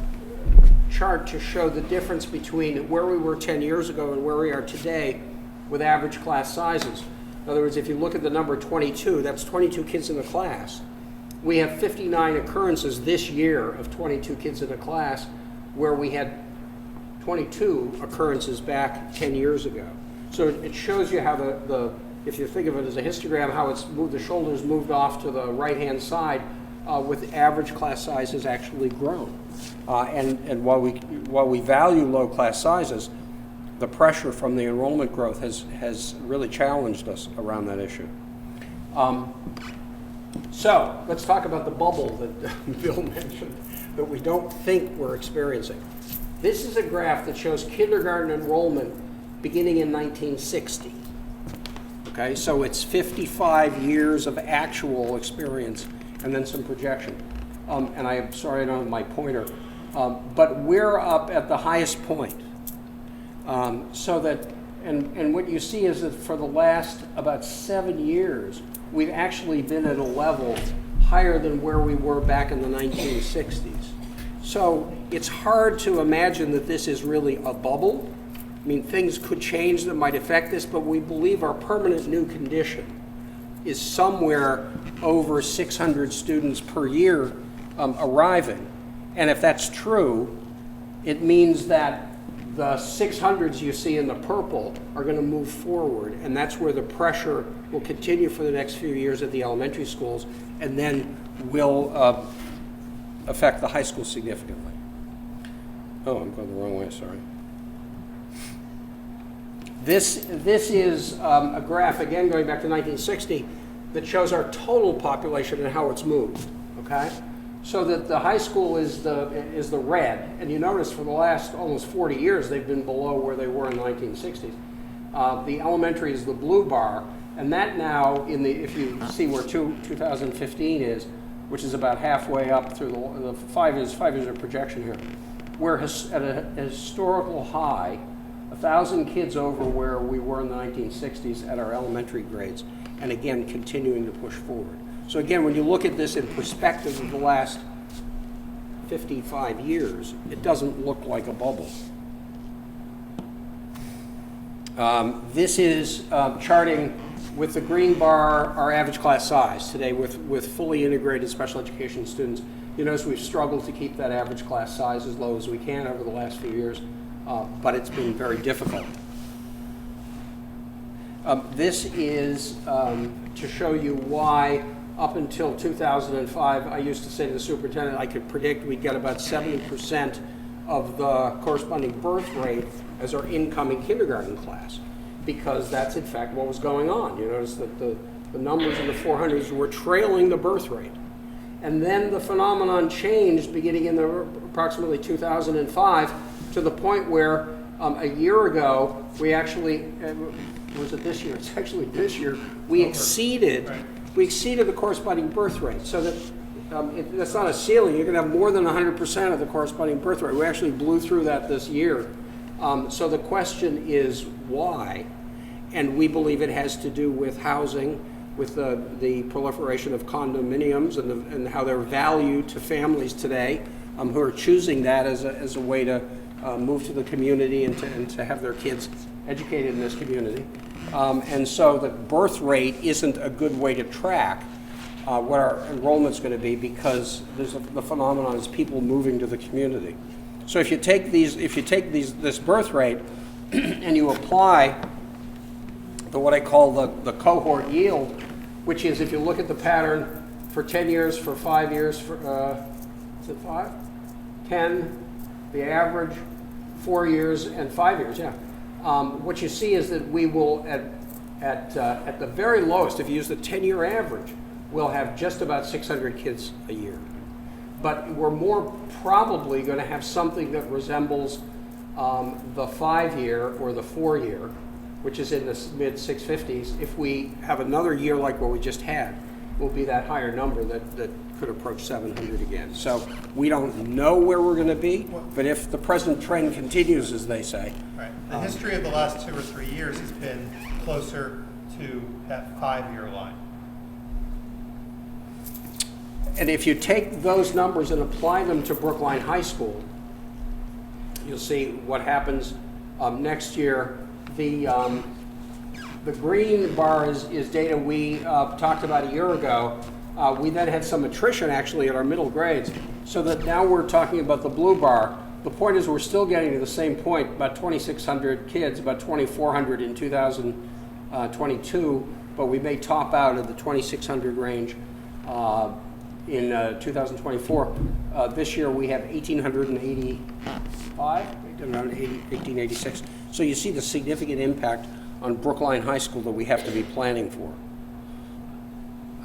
chart to show the difference between where we were 10 years ago and where we are today with average class sizes. In other words, if you look at the number 22, that's 22 kids in a class. We have 59 occurrences this year of 22 kids in a class, where we had 22 occurrences back 10 years ago. So it shows you how if you think of it as a histogram, how it's moved, the shoulders moved off to the right-hand side, with average class sizes actually grown. And while we value low class sizes, the pressure from the enrollment growth has really challenged us around that issue. So let's talk about the bubble that Bill mentioned that we don't think we're experiencing. This is a graph that shows kindergarten enrollment beginning in 1960. Okay, so it's 55 years of actual experience and then some projection. And I'm sorry I don't have my pointer, but we're up at the highest point. So that, and what you see is that for the last about 7 years, we've actually been at a level higher than where we were back in the 1960s. So it's hard to imagine that this is really a bubble. I mean, things could change that might affect this, but we believe our permanent new condition is somewhere over 600 students per year arriving. And if that's true, it means that the 600s you see in the purple are going to move forward, and that's where the pressure will continue for the next few years at the elementary schools, and then will affect the high school significantly. Oh, I'm going the wrong way, sorry. This is a graph, again, going back to 1960, that shows our total population and how it's moved, okay? So that the high school is the red, and you notice for the last almost 40 years they've been below where they were in the 1960s. The elementary is the blue bar, and that now, if you see where 2015 is, which is about halfway up through the 5 years of projection here, we're at a historical high, 1,000 kids over where we were in the 1960s at our elementary grades, and again, continuing to push forward. So again, when you look at this in perspective of the last 55 years, it doesn't look like a bubble. This is charting with the green bar our average class size today with fully integrated special education students. You notice we've struggled to keep that average class size as low as we can over the last few years, but it's been very difficult. This is to show you why up until 2005, I used to say to the superintendent, I could predict we'd get about 70% of the corresponding birth rate as our incoming kindergarten class, because that's in fact what was going on. You notice that the numbers in the 400s were trailing the birth rate. And then the phenomenon changed beginning in approximately 2005 to the point where A year ago, we actually, was it this year? It's actually this year, we exceeded the corresponding birth rate. So that that's not a ceiling. You're going to have more than 100% of the corresponding birth rate. We actually blew through that this year. So the question is why? And we believe it has to do with housing, with the proliferation of condominiums and how they're valued to families today who are choosing that as a way to move to the community and to have their kids educated in this community. And so the birth rate isn't a good way to track what our enrollment's going to be, because the phenomenon is people moving to the community. So if you take this birth rate and you apply what I call the cohort yield, which is, if you look at the pattern for 10 years, for 5 years, for is it 5? 10, the average, 4 years, and 5 years, yeah. What you see is that we will, at the very lowest, if you use the 10-year average, we'll have just about 600 kids a year. But we're more probably going to have something that resembles the 5-year or the 4-year, which is in the mid-650s. If we have another year like what we just had, will be that higher number that could approach 700 again. So we don't know where we're going to be, but if the present trend continues, as they say. Right. The history of the last 2 or 3 years has been closer to that 5-year line. And if you take those numbers and apply them to Brookline High School, you'll see what happens next year. The green bar is data we talked about a year ago. We then had some attrition actually at our middle grades, so that now we're talking about the blue bar. The point is we're still getting to the same point, about 2,600 kids, about 2,400 in 2022, but we may top out at the 2,600 range in 2024. This year we have 1,885, around 1886. So you see the significant impact on Brookline High School that we have to be planning for.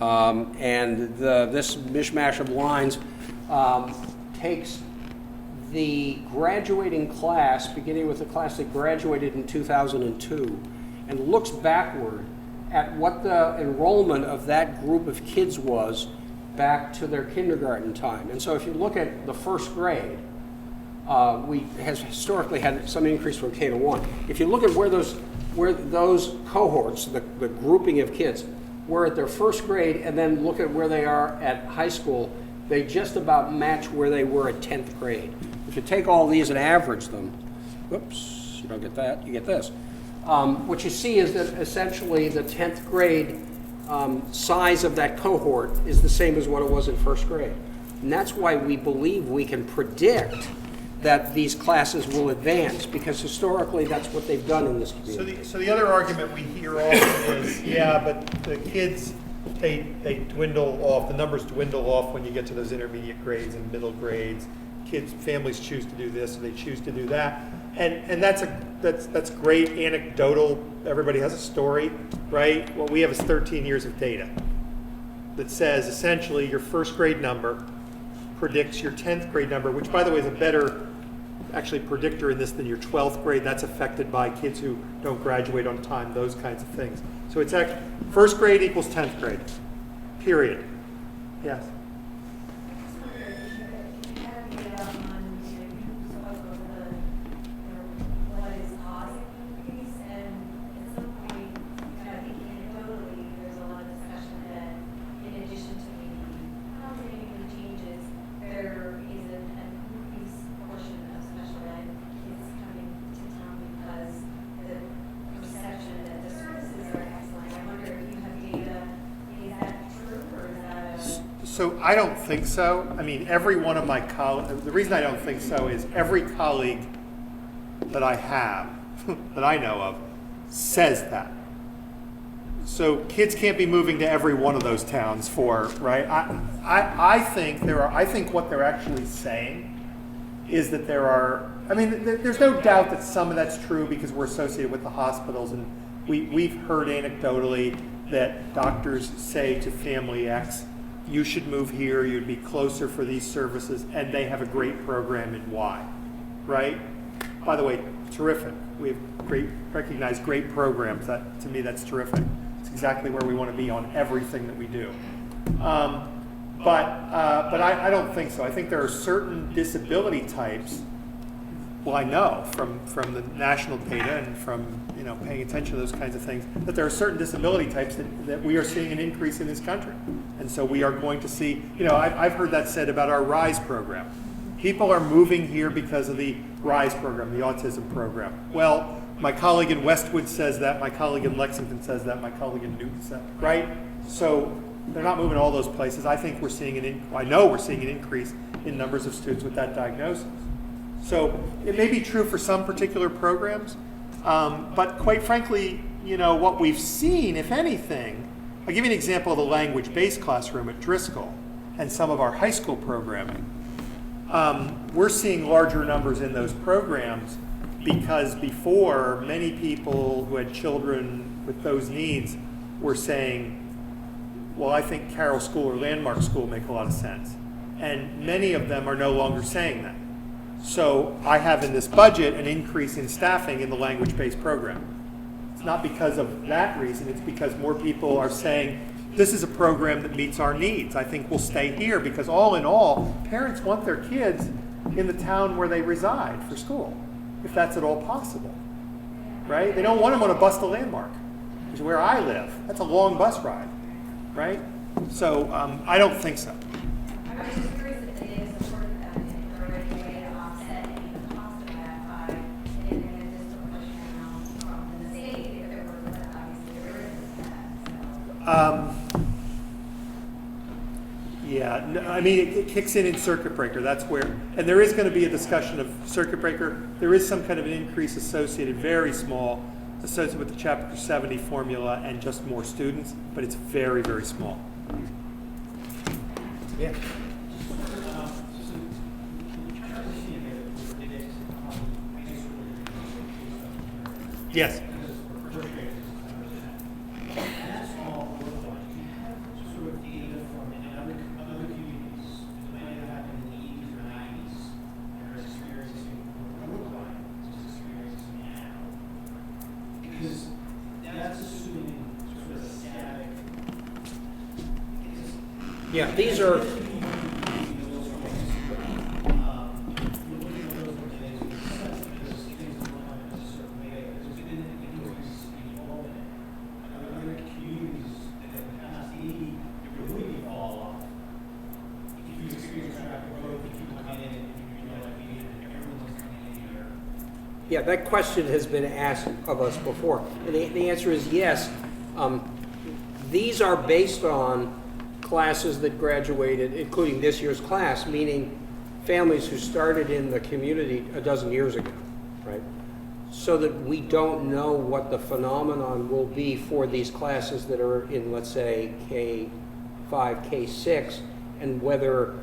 And this mishmash of lines takes the graduating class, beginning with the class that graduated in 2002, and looks backward at what the enrollment of that group of kids was back to their kindergarten time. And so if you look at the first grade, we has historically had some increase from K to 1. If you look at where those cohorts, the grouping of kids, were at their first grade, and then look at where they are at high school, they just about match where they were at 10th grade. If you take all these and average them, whoops, you don't get that, you get this. What you see is that essentially the 10th grade size of that cohort is the same as what it was in first grade. And that's why we believe we can predict that these classes will advance, because historically that's what they've done in this community. So the other argument we hear often is, yeah, but the kids, they dwindle off, the numbers dwindle off when you get to those intermediate grades and middle grades. Families choose to do this, or they choose to do that. And that's great, anecdotal, everybody has a story, right? What we have is 13 years of data that says essentially your first grade number predicts your 10th grade number, which by the way is a better actually predictor in this than your 12th grade. That's affected by kids who don't graduate on time, those kinds of things. So it's actually first grade equals 10th grade, period. Yes? So I don't think so. I mean, every one of my colleagues, the reason I don't think so is every colleague that I have, that I know of, says that. So kids can't be moving to every one of those towns right? I think what they're actually saying is that there are, I mean, there's no doubt that some of that's true because we're associated with the hospitals, and we've heard anecdotally that doctors say to family X, you should move here, you'd be closer for these services, and they have a great program in Y, right? By the way, terrific. We have recognized great programs. That, to me, that's terrific. It's exactly where we want to be on everything that we do. But I don't think so. I think there are certain disability types. Well, I know from the national data and from paying attention to those kinds of things that there are certain disability types that we are seeing an increase in this country, and so we are going to see. I've heard that said about our RISE program. People are moving here because of the RISE program, the autism program. Well, my colleague in Westwood says that. My colleague in Lexington says that. My colleague in Newton says that. Right? So they're not moving all those places. I think we're seeing I know we're seeing an increase in numbers of students with that diagnosis. So it may be true for some particular programs, but quite frankly, what we've seen, if anything, I'll give you an example of the language-based classroom at Driscoll and some of our high school programming. We're seeing larger numbers in those programs because before, many people who had children with those needs were saying, well, I think Carroll School or Landmark School make a lot of sense. And many of them are no longer saying that. So I have in this budget an increase in staffing in the language-based program. It's not because of that reason, it's because more people are saying, this is a program that meets our needs. I think we'll stay here because all in all, parents want their kids in the town where they reside for school, if that's at all possible, right? They don't want them on a bus to Landmark, which is where I live. That's a long bus ride, right? So I don't think so. I was just curious if the data supported that, if there were any way to offset any of the cost of that by getting a disproportionate amount from the state, if there were, but obviously there isn't that, so. Yeah, no, I mean, it kicks in circuit breaker. That's where, and there is going to be a discussion of circuit breaker. There is some kind of an increase associated, very small, associated with the Chapter 70 formula and just more students, but it's very, very small. Yeah. Yes. Yeah, these are. Yeah, that question has been asked of us before, and the answer is yes. These are based on classes that graduated, including this year's class, meaning families who started in the community a dozen years ago, right? So that we don't know what the phenomenon will be for these classes that are in, let's say, K5, K6, and whether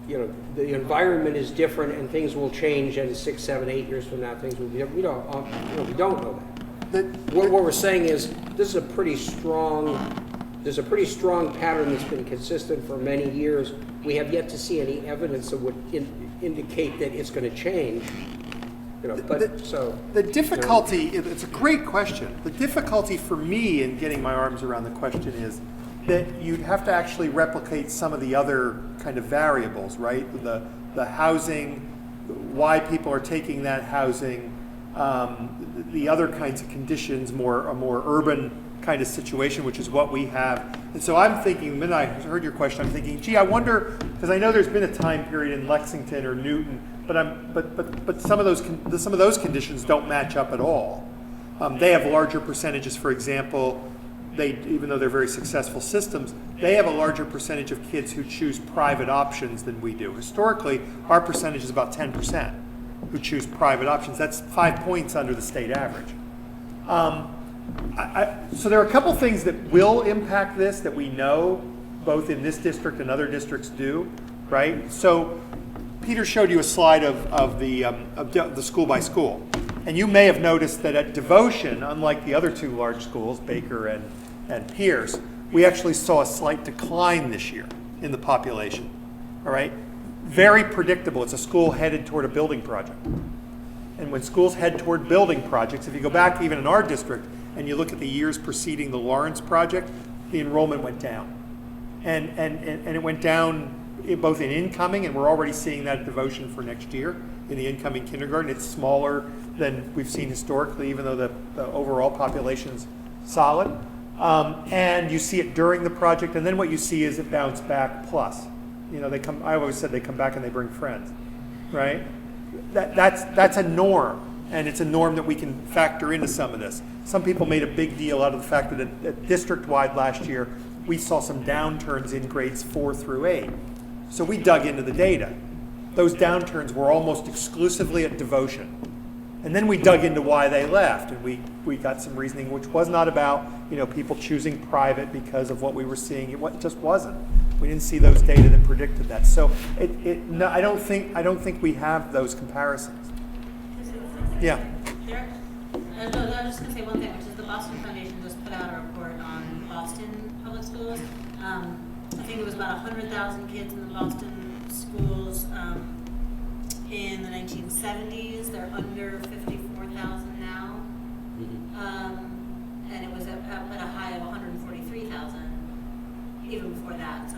the environment is different and things will change, and 6, 7, 8 years from now things will be different. We don't know that. What we're saying is this is a pretty strong. There's a pretty strong pattern that's been consistent for many years. We have yet to see any evidence that would indicate that it's going to change. The difficulty, it's a great question. The difficulty for me in getting my arms around the question is that you'd have to actually replicate some of the other kind of variables, right? The housing, why people are taking that housing, the other kinds of conditions, a more urban kind of situation, which is what we have. And so I'm thinking, the minute I heard your question, I'm thinking, gee, I wonder, because I know there's been a time period in Lexington or Newton, but some of those conditions don't match up at all. They have larger percentages, for example, even though they're very successful systems, they have a larger percentage of kids who choose private options than we do. Historically, our percentage is about 10% who choose private options. That's 5 points under the state average. So there are a couple things that will impact this that we know, both in this district and other districts do, right? So Peter showed you a slide of the school by school. And you may have noticed that at Devotion, unlike the other two large schools, Baker and Pierce, we actually saw a slight decline this year in the population, all right? Very predictable. It's a school headed toward a building project. And when schools head toward building projects, if you go back even in our district and you look at the years preceding the Lawrence project, the enrollment went down. And it went down both in incoming, and we're already seeing that devotion for next year in the incoming kindergarten. It's smaller than we've seen historically, even though the overall population's solid. And you see it during the project, and then what you see is it bounce back plus. You know, I always said they come back and they bring friends, right? That's a norm, and it's a norm that we can factor into some of this. Some people made a big deal out of the fact that district-wide last year, we saw some downturns in grades 4 through 8. So we dug into the data. Those downturns were almost exclusively at devotion. And then we dug into why they left, and we got some reasoning, which was not about, you know, people choosing private because of what we were seeing. It just wasn't. We didn't see those data that predicted that. So no, I don't think we have those comparisons. Yeah. I was just going to say one thing, which is the Boston Foundation just put out a report on Boston public schools. I think it was about 100,000 kids in the Boston schools in the 1970s. They're under 54,000 now. And it was at a high of 143,000 even before that, so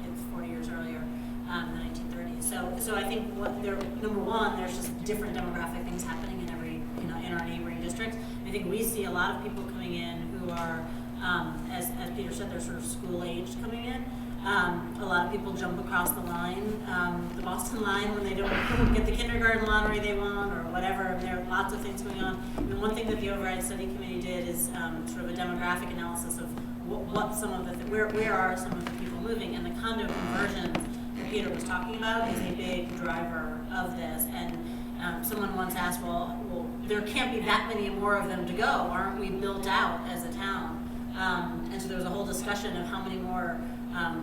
it's 40 years earlier, in the 1930s. So I think number one, there's just different demographic things happening in in our neighboring districts. I think we see a lot of people coming in who are, as Peter said, they're sort of school-aged coming in. A lot of people jump across the line, the Boston line, when they don't get the kindergarten lottery they want or whatever. There are lots of things going on. I mean, one thing that the Override Study Committee did is sort of a demographic analysis of what some of where are some of the people moving, and the condo conversions that Peter was talking about is a big driver of this. And someone once asked, well, there can't be that many more of them to go. Aren't we built out as a town? And so there was a whole discussion of how many more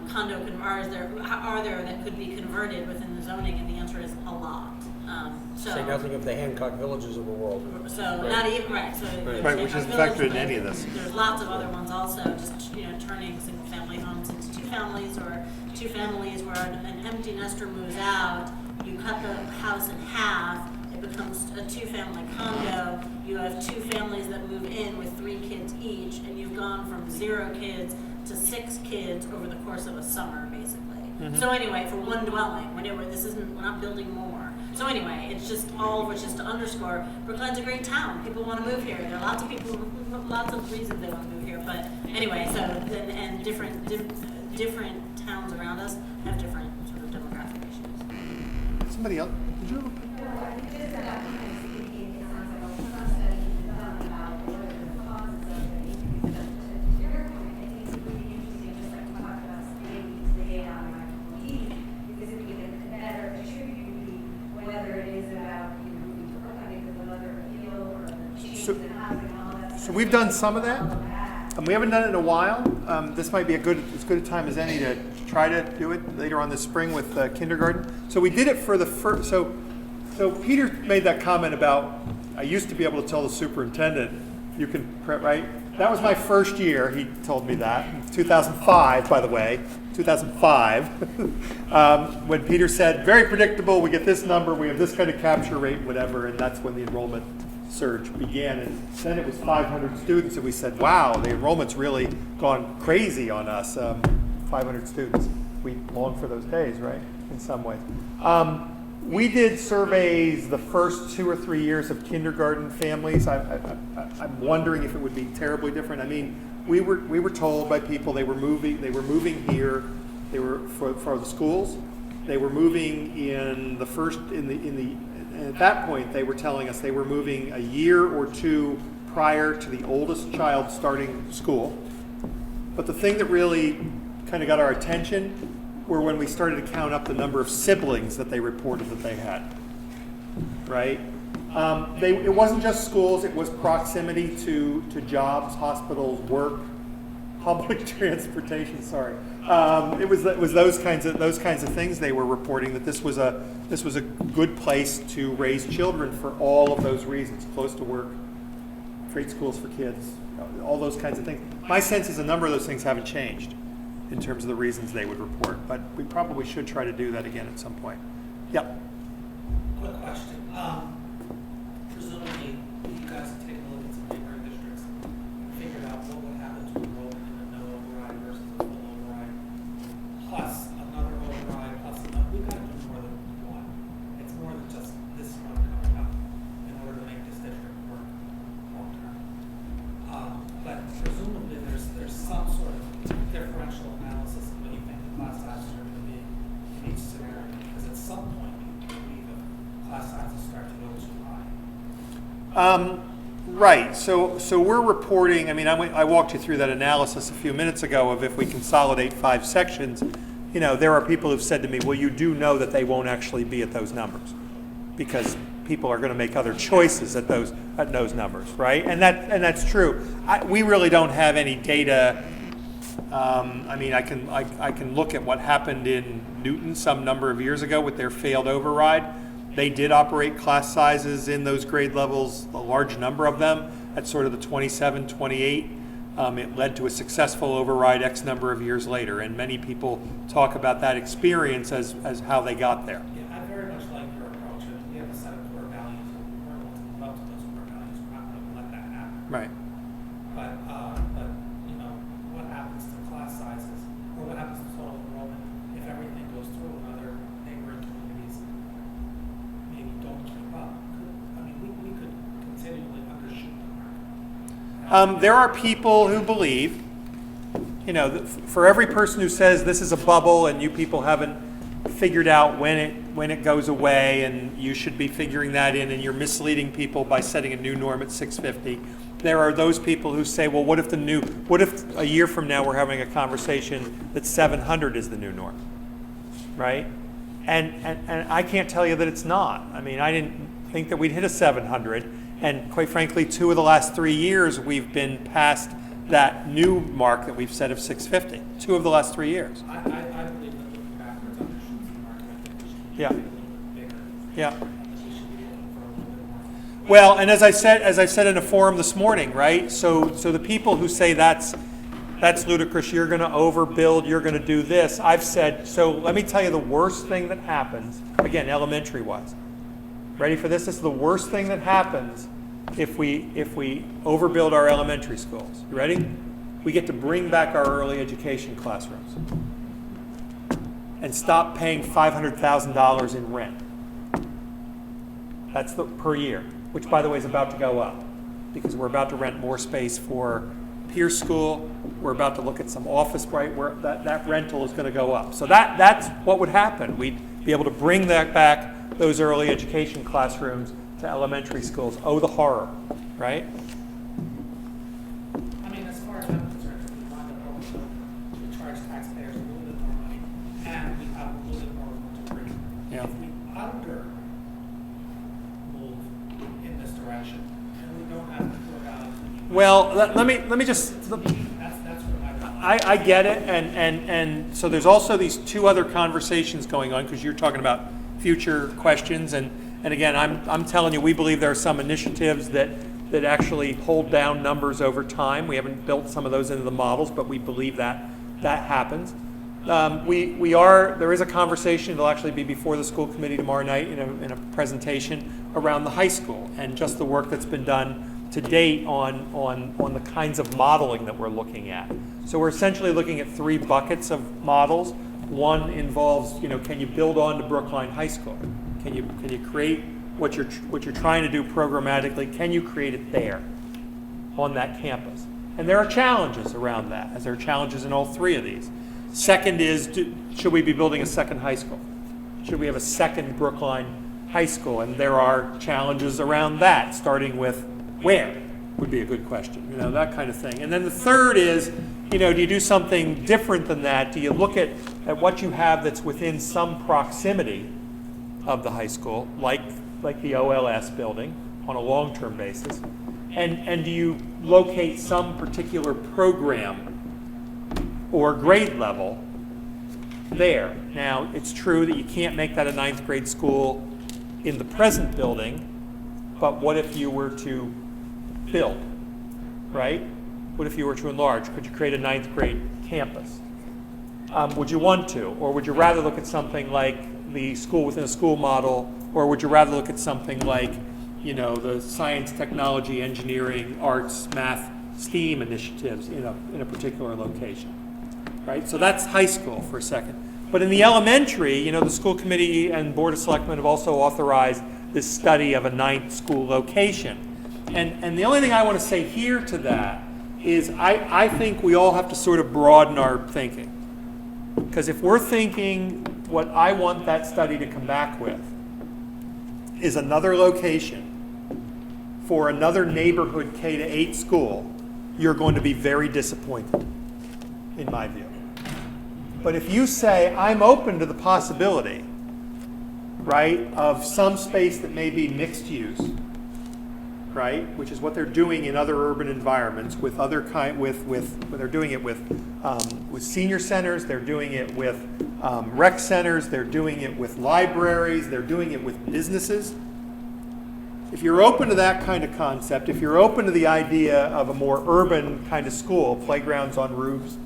condo are there that could be converted within the zoning, and the answer is a lot. Say nothing of the Hancock villages of the world. So not even right. So Right, which isn't factored in any of this. There's lots of other ones also, just turning single-family homes into two families, or two families where an empty nester moves out. You cut the house in half. It becomes a two-family condo. You have two families that move in with 3 kids each, and you've gone from 0 kids to 6 kids over the course of a summer, basically. So anyway, for one dwelling, we're not building more. So anyway, it's just all of which is to underscore Brookline's a great town. People want to move here. There are lots of people, lots of reasons they want to move here. But anyway, so and different towns around us have different sort of demographic issues. Somebody else? Did you have a So we've done some of that, and we haven't done it in a while. This might be as good a time as any to try to do it later on this spring with kindergarten. So we did it for the first. So Peter made that comment about I used to be able to tell the superintendent you can print right. That was my first year. He told me that in 2005, by the way, 2005, when Peter said very predictable. We get this number. We have this kind of capture rate, whatever, and that's when the enrollment surge began. And then it was 500 students, and we said, wow, the enrollment's really gone crazy on us. 500 students. We long for those days, right? In some ways. We did surveys the first 2 or 3 years of kindergarten families. I'm wondering if it would be terribly different. I mean, we were told by people they were moving here. They were for the schools. They were moving in the first and at that point, they were telling us they were moving a year or 2 prior to the oldest child starting school. But the thing that really kind of got our attention were when we started to count up the number of siblings that they reported that they had, right? It wasn't just schools, it was proximity to jobs, hospitals, work, public transportation, sorry. It was those kinds of things they were reporting, that this was a good place to raise children for all of those reasons, close to work, great schools for kids, all those kinds of things. My sense is a number of those things haven't changed in terms of the reasons they would report, but we probably should try to do that again at some point. Yep. Quick question. start to go too high. Right, so we're reporting, I mean, I walked you through that analysis a few minutes ago of if we consolidate 5 sections, there are people who've said to me, well, you do know that they won't actually be at those numbers because people are going to make other choices at those numbers, right? And that's true. We really don't have any data. I mean, I can look at what happened in Newton some number of years ago with their failed override. They did operate class sizes in those grade levels, a large number of them, at sort of the 27, 28. It led to a successful override X number of years later, and many people talk about that experience as how they got there. Yeah, I very much like your approach. If we have a set of core values, we're going to live up to those core values. We're not going to let that happen. Right. But what happens to class sizes, or what happens to total enrollment if everything goes through and other neighboring communities maybe don't keep up? We could continually undershoot the mark. There are people who believe, for every person who says this is a bubble and you people haven't figured out when it goes away and you should be figuring that in and you're misleading people by setting a new norm at 650. There are those people who say, well, what if a year from now we're having a conversation that 700 is the new norm, right? And I can't tell you that it's not. I mean, I didn't think that we'd hit a 700, and quite frankly, 2 of the last 3 years we've been past that new mark that we've set of 650. 2 of the last 3 years. I believe that looking backwards undershoots the mark. I think we should be Yeah. a little bit bigger. Yeah. And we should be looking for a little bit more. Well, and as I said in a forum this morning, right? So the people who say that's ludicrous, you're going to overbuild, you're going to do this. I've said, so let me tell you the worst thing that happens, again, elementary-wise. Ready for this? This is the worst thing that happens if we overbuild our elementary schools. You ready? We get to bring back our early education classrooms and stop paying $500,000 in rent. That's per year, which, by the way, is about to go up because we're about to rent more space for Pierce School. We're about to look at some office, right, where that rental is going to go up. So that's what would happen. We'd be able to bring that back, those early education classrooms, to elementary schools. Oh, the horror, right? As far as I'm concerned, if we wind up overbuilding, we charge taxpayers a little bit more money, and we have a little bit more room to breathe. Yeah. If we move in this direction, and we don't have the core values. Well, let me just. That's where I get it, and so there's also these 2 other conversations going on because you're talking about future questions, and again, I'm telling you, we believe there are some initiatives that actually hold down numbers over time. We haven't built some of those into the models, but we believe that happens. There is a conversation that'll actually be before the school committee tomorrow night in a presentation around the high school and just the work that's been done to date on the kinds of modeling that we're looking at. So we're essentially looking at 3 buckets of models. One involves, can you build on to Brookline High School? Can you create what you're trying to do programmatically? Can you create it there on that campus? And there are challenges around that, as there are challenges in all 3 of these. Second is, should we be building a second high school? Should we have a second Brookline High School? And there are challenges around that, starting with where would be a good question, that kind of thing. And then the third is, do you do something different than that? Do you look at what you have that's within some proximity of the high school, like the OLS building on a long-term basis, and do you locate some particular program or grade level there? Now, it's true that you can't make that a 9th grade school in the present building, but what if you were to build, right? What if you were to enlarge? Could you create a 9th grade campus? Would you want to? Or would you rather look at something like the school within a school model? Or would you rather look at something like, the science, technology, engineering, arts, math, STEAM initiatives in a particular location, right? So that's high school for a second. But in the elementary, the school committee and board of selectmen have also authorized this study of a 9th school location. And the only thing I want to say here to that is I think we all have to sort of broaden our thinking. Because if we're thinking what I want that study to come back with is another location for another neighborhood K-8 school, you're going to be very disappointed, in my view. But if you say, I'm open to the possibility, right, of some space that may be mixed use, right, which is what they're doing in other urban environments with other they're doing it with senior centers, they're doing it with rec centers, they're doing it with libraries, they're doing it with businesses. If you're open to that kind of concept, if you're open to the idea of a more urban kind of school, playgrounds on roofs,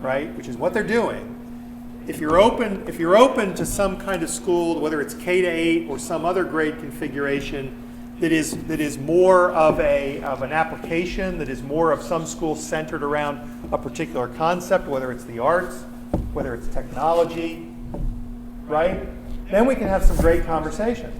right, which is what they're doing, if you're open to some kind of school, whether it's K-8 or some other grade configuration that is more of an application, that is more of some school centered around a particular concept, whether it's the arts, whether it's technology, right? Then we can have some great conversations.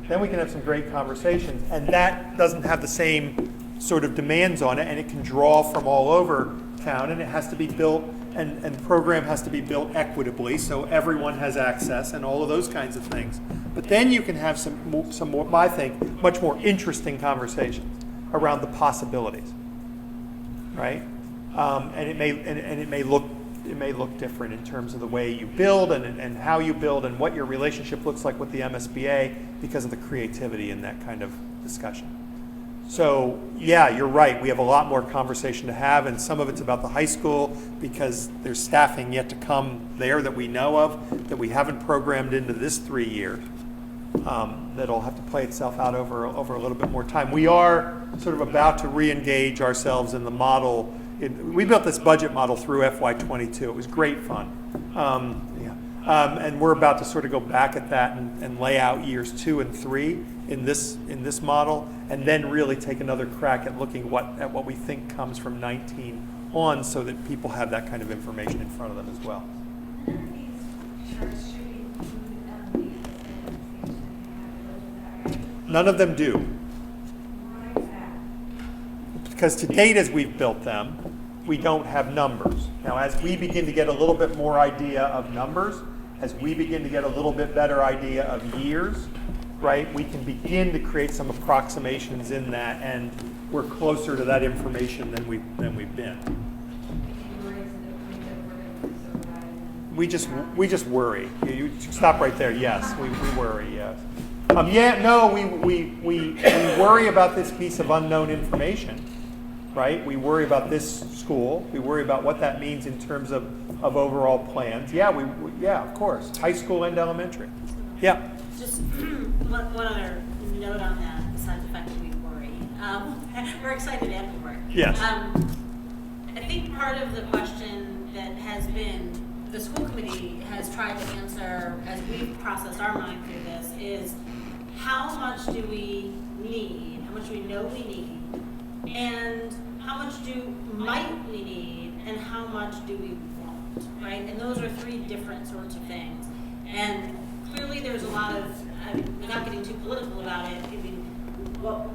And that doesn't have the same sort of demands on it, and it can draw from all over town, and it has to be built, and the program has to be built equitably so everyone has access and all of those kinds of things. But then you can have some more, I think, much more interesting conversations around the possibilities, right? And it may look different in terms of the way you build and how you build and what your relationship looks like with the MSBA because of the creativity in that kind of discussion. So yeah, you're right. We have a lot more conversation to have, and some of it's about the high school because there's staffing yet to come there that we know of that we haven't programmed into this 3 year. That'll have to play itself out over a little bit more time. We are sort of about to re-engage ourselves in the model. We built this budget model through FY22. It was great fun. And we're about to sort of go back at that and lay out years 2 and 3 in this model, and then really take another crack at looking at what we think comes from 19 on, so that people have that kind of information in front of them as well. None of these charts should include None of them do, why is that? because to date, as we've built them, we don't have numbers. Now, as we begin to get a little bit more idea of numbers, as we begin to get a little bit better idea of years, right, we can begin to create some approximations in that, and we're closer to that information than we've been. We just worry. You stop right there. Yes, we worry. Yes. We worry about this piece of unknown information, right? We worry about this school. We worry about what that means in terms of overall plans. Yeah, yeah, of course. High school and elementary. Yeah. Just one other note on that, besides the fact that we worry. We're excited and we worry. Yes. I think part of the question that has been, the school committee has tried to answer as we've processed our mind through this is, how much do we need, how much do we know we need, and how much might we need, and how much do we want, right? And those are 3 different sorts of things. And clearly there's a lot of, without getting too political about it, I mean, what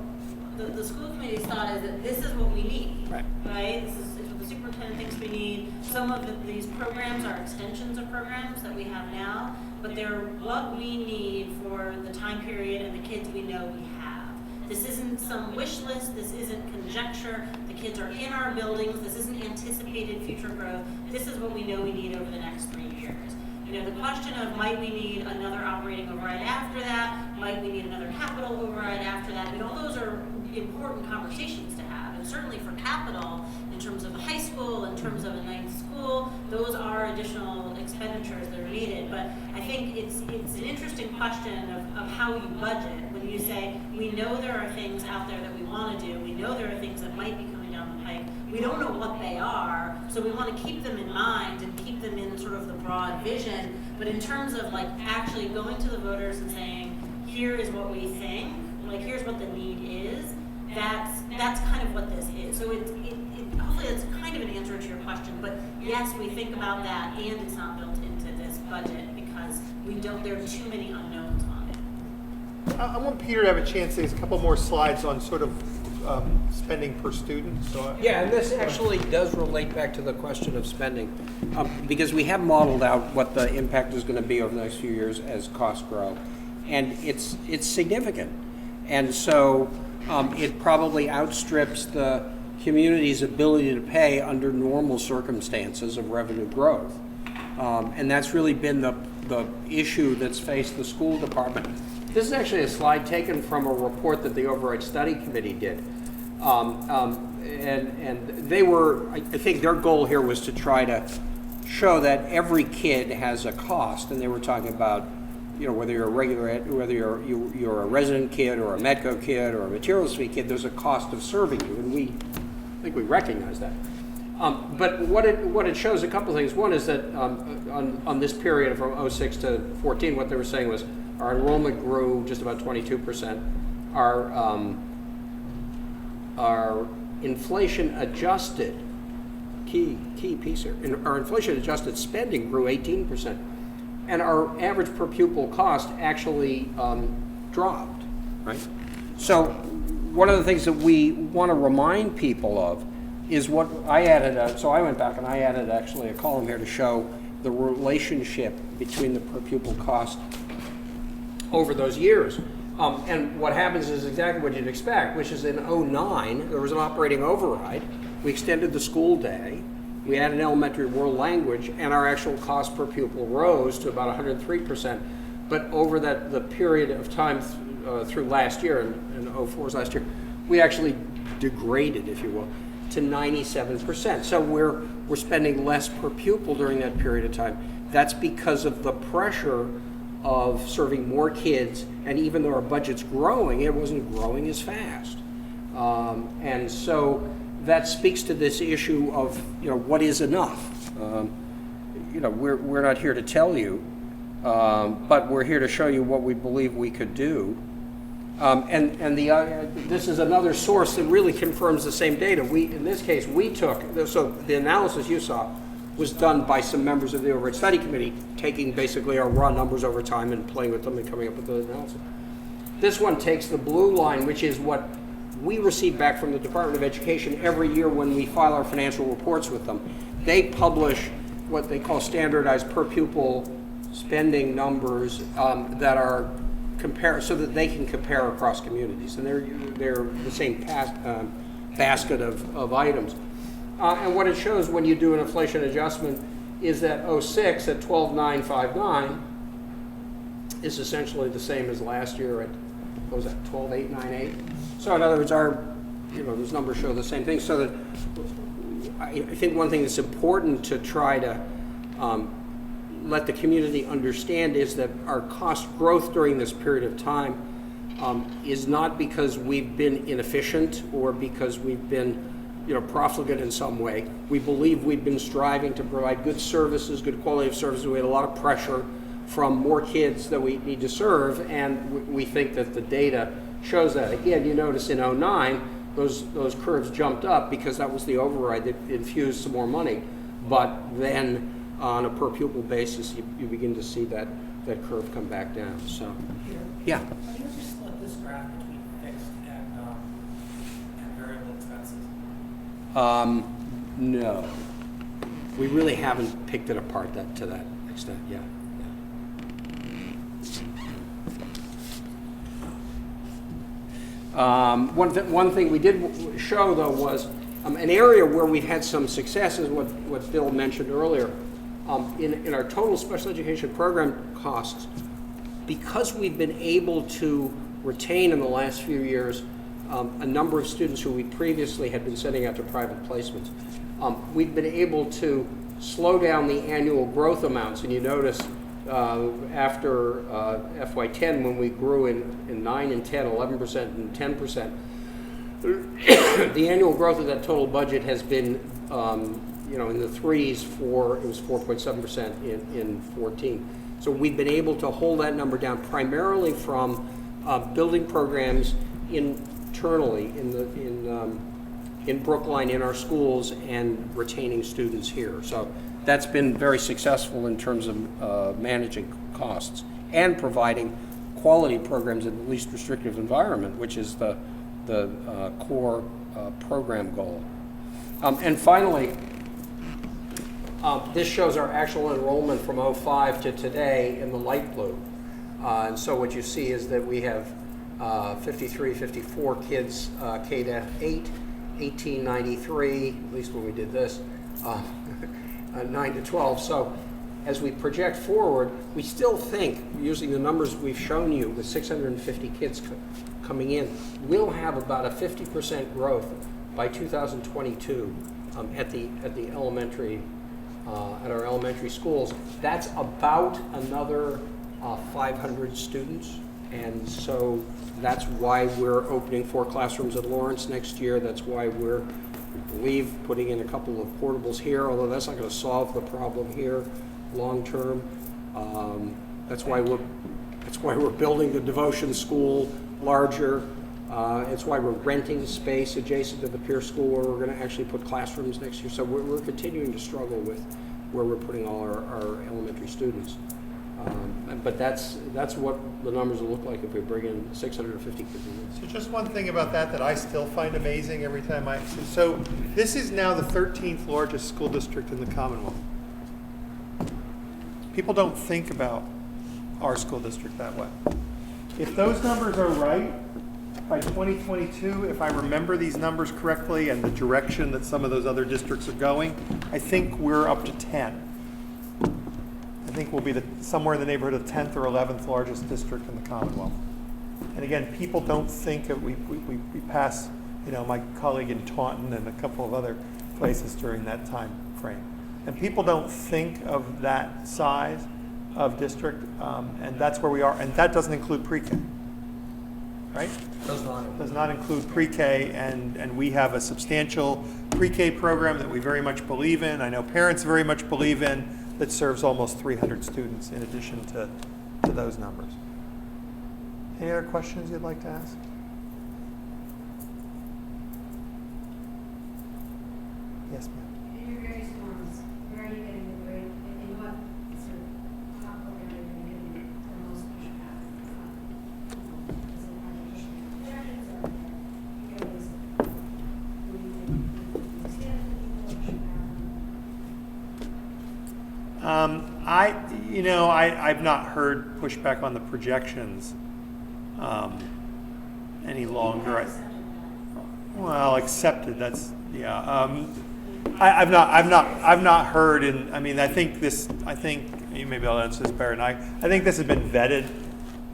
the school committee's thought is that this is what we need, right? This is what the superintendent thinks we need. Some of these programs are extensions of programs that we have now, but they're what we need for the time period and the kids we know we have. This isn't some wish list, this isn't conjecture, the kids are in our buildings, this isn't anticipated future growth, this is what we know we need over the next 3 years. You know, the question of might we need another operating override after that, might we need another capital override after that, I mean, all those are important conversations to have, and certainly for capital, in terms of a high school, in terms of a ninth school, those are additional expenditures that are needed. But I think it's an interesting question of how you budget. When you say, we know there are things out there that we want to do, we know there are things that might be coming down the pike, we don't know what they are, so we want to keep them in mind and keep them in sort of the broad vision. But in terms of like actually going to the voters and saying, here is what we think, like here's what the need is, that's kind of what this is. So hopefully it's kind of an answer to your question, but yes, we think about that, and it's not built into this budget because there are too many unknowns on it. I want Peter to have a chance to say a couple more slides on sort of spending per student. Yeah, and this actually does relate back to the question of spending, because we have modeled out what the impact is going to be over the next few years as costs grow. and it's significant. And so it probably outstrips the community's ability to pay under normal circumstances of revenue growth. And that's really been the issue that's faced the school department. This is actually a slide taken from a report that the Override Study Committee did. And they were, I think their goal here was to try to show that every kid has a cost, and they were talking about, you know, whether you're a regular ed, whether you're a resident kid or a Medco kid or a materials fee kid, there's a cost of serving you, and I think we recognize that. But what it shows, a couple of things. One is that on this period from 06 to 14, what they were saying was our enrollment grew just about 22%. Our inflation adjusted, key piece here, our inflation adjusted spending grew 18%. And our average per pupil cost actually dropped, right? So one of the things that we want to remind people of is what I added, so I went back and I added actually a column here to show the relationship between the per pupil cost over those years. And what happens is exactly what you'd expect, which is in 09, there was an operating override. We extended the school day. We added elementary world language, and our actual cost per pupil rose to about 103%. But over the period of time through last year, and 04's last year, we actually degraded, if you will, to 97%. So we're spending less per pupil during that period of time. That's because of the pressure of serving more kids, and even though our budget's growing, it wasn't growing as fast. And so that speaks to this issue of, you know, what is enough? You know, we're not here to tell you, but we're here to show you what we believe we could do. This is another source that really confirms the same data. In this case, so the analysis you saw was done by some members of the Override Study Committee, taking basically our raw numbers over time and playing with them and coming up with the analysis. This one takes the blue line, which is what we receive back from the Department of Education every year when we file our financial reports with them. They publish what they call standardized per pupil spending numbers that are so that they can compare across communities, and they're the same basket of items. And what it shows when you do an inflation adjustment is that 06 at 12,959 is essentially the same as last year at, what was that, 12,898? So in other words, those numbers show the same thing. So that I think one thing that's important to try to let the community understand is that our cost growth during this period of time is not because we've been inefficient or because we've been profligate in some way. We believe we've been striving to provide good services, good quality of services. We had a lot of pressure from more kids that we need to serve, and we think that the data shows that. Again, you notice in 09, those curves jumped up because that was the override that infused some more money. But then on a per pupil basis, you begin to see that curve come back down. So, yeah. Can you just split this graph between fixed and variable expenses? No. We really haven't picked it apart to that extent yet. One thing we did show, though, was an area where we've had some success is what Bill mentioned earlier. In our total special education program costs, because we've been able to retain in the last few years a number of students who we previously had been sending out to private placements, we've been able to slow down the annual growth amounts. And you notice after FY10, when we grew in 9 and 10, 11% and 10%, the annual growth of that total budget has been in the threes it was 4.7% in 14. So we've been able to hold that number down primarily from building programs internally in Brookline in our schools and retaining students here. So that's been very successful in terms of managing costs and providing quality programs in the least restrictive environment, which is the core program goal. And finally, this shows our actual enrollment from 05 to today in the light blue. And so what you see is that we have 53, 54 kids K to 8, 1893, at least when we did this, 9 to 12. So as we project forward, we still think, using the numbers we've shown you with 650 kids coming in, we'll have about a 50% growth by 2022 at the elementary, at our elementary schools. That's about another 500 students, and so that's why we're opening 4 classrooms at Lawrence next year. That's why we're, I believe, putting in a couple of portables here, although that's not going to solve the problem here long term. That's why we're building the devotion school larger. It's why we're renting space adjacent to the Pierce School, where we're going to actually put classrooms next year. So we're continuing to struggle with where we're putting all our elementary students. But that's what the numbers will look like if we bring in 650 kids in. So just one thing about that I still find amazing every time I see. So this is now the 13th largest school district in the Commonwealth. People don't think about our school district that way. If those numbers are right, by 2022, if I remember these numbers correctly and the direction that some of those other districts are going, I think we're up to 10. I think we'll be somewhere in the neighborhood of 10th or 11th largest district in the Commonwealth. And again, people don't think that we pass, my colleague in Taunton and a couple of other places during that time frame. And people don't think of that size of district, and that's where we are. And that doesn't include pre-K, right? Does not include pre-K, and we have a substantial pre-K program that we very much believe in. I know parents very much believe in, that serves almost 300 students in addition to those numbers. Any other questions you'd like to ask? Yes, ma'am. In your various forms, where are you getting the grade, in what sort of top program are you getting the most pushback? Is it artificial intelligence or areas where you think you understand the people pushback? I've not heard pushback on the projections any longer. Accepted. That's I've not heard, and I think you may be able to answer this better than I think this has been vetted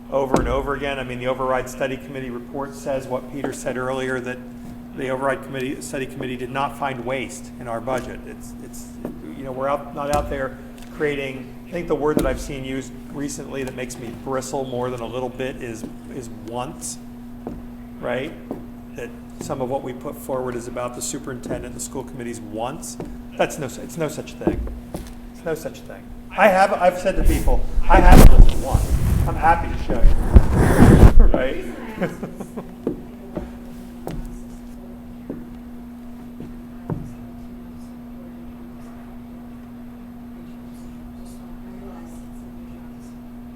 over and over again. The Override Study Committee report says what Peter said earlier, that the Override Study Committee did not find waste in our budget. We're not out there creating. I think the word that I've seen used recently that makes me bristle more than a little bit is wants, right? That some of what we put forward is about the superintendent, the school committee's wants. It's no such thing. It's no such thing. I've said to people, I have a list of wants. I'm happy to show you, right?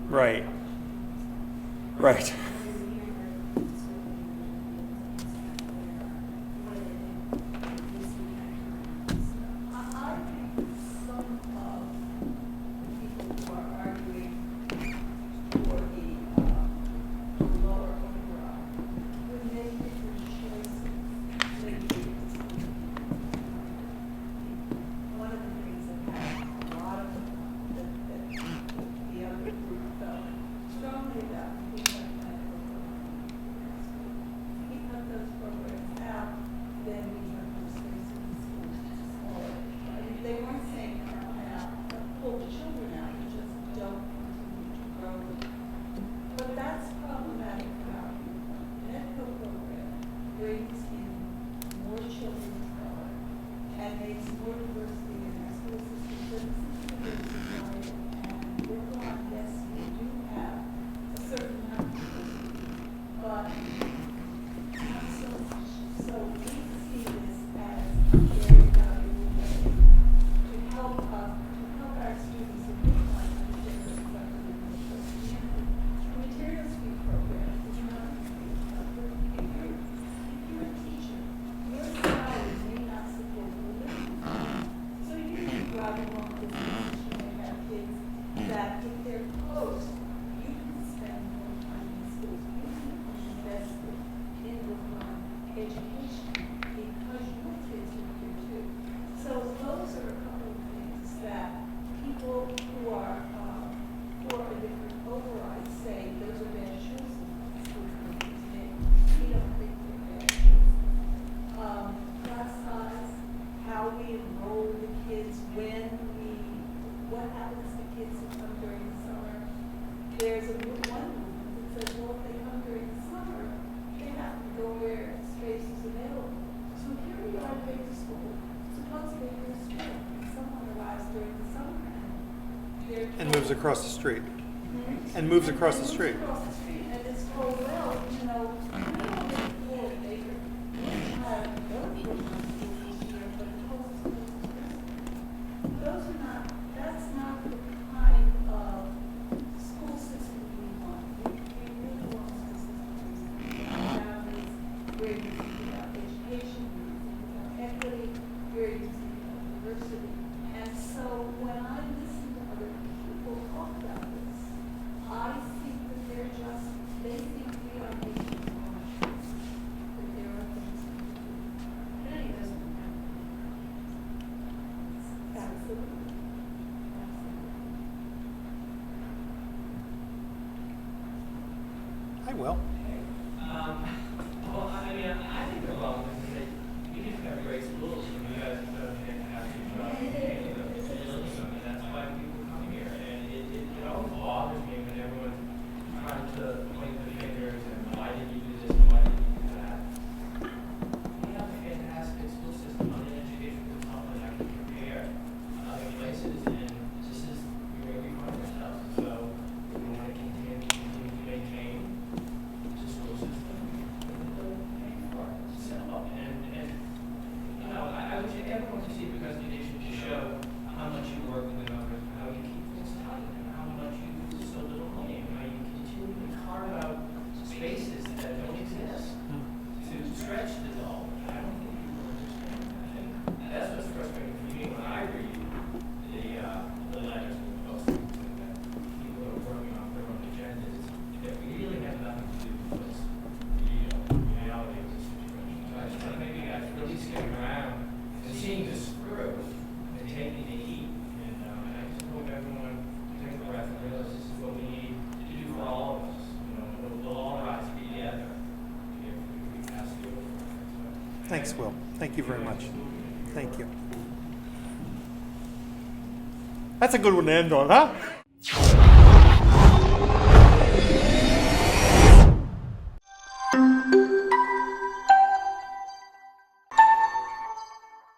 Right. Right. across the street. And moves across the street. Across the street, and it's called, well, you know, we don't get full acre. Those are not, that's not the kind of school system we want. We really want a system where you think about education, where you think about equity, where you think about diversity. And so when I listen to other people talk about this, I think that they're just, they think we are making promises, that there are things to do. But it doesn't happen. Absolutely. I will. Well, I mean, I think they're wrong when they say you need to have great schools and you guys don't have to pay them. And that's why people come here. And it always bothers me when everyone's trying to point the fingers and why did you do this and why did you do that. We have a fantastic school system. I'm an education consultant. I can compare other places, and this is where we find ourselves. So we want to continue to maintain the school system. I wish everyone could see the presentation to show how much you work with the numbers, how you keep things tight, and how much you use so little money, and how you continue to carve out spaces that don't exist to stretch the doll. I don't think people understand that. And that's what's frustrating for me when I read the letters and the postings that people are working on their own agendas that really have nothing to do with what's real reality of the situation. So I just want to make you guys really stick around and seeing this through and taking the heat. And I just hope everyone takes a breath and realizes this is what we need to do for all of us. You know, we'll all rise together if we pass the over. So, Thanks, Will. Thank you very much. Thank you. That's a good one to end on, huh?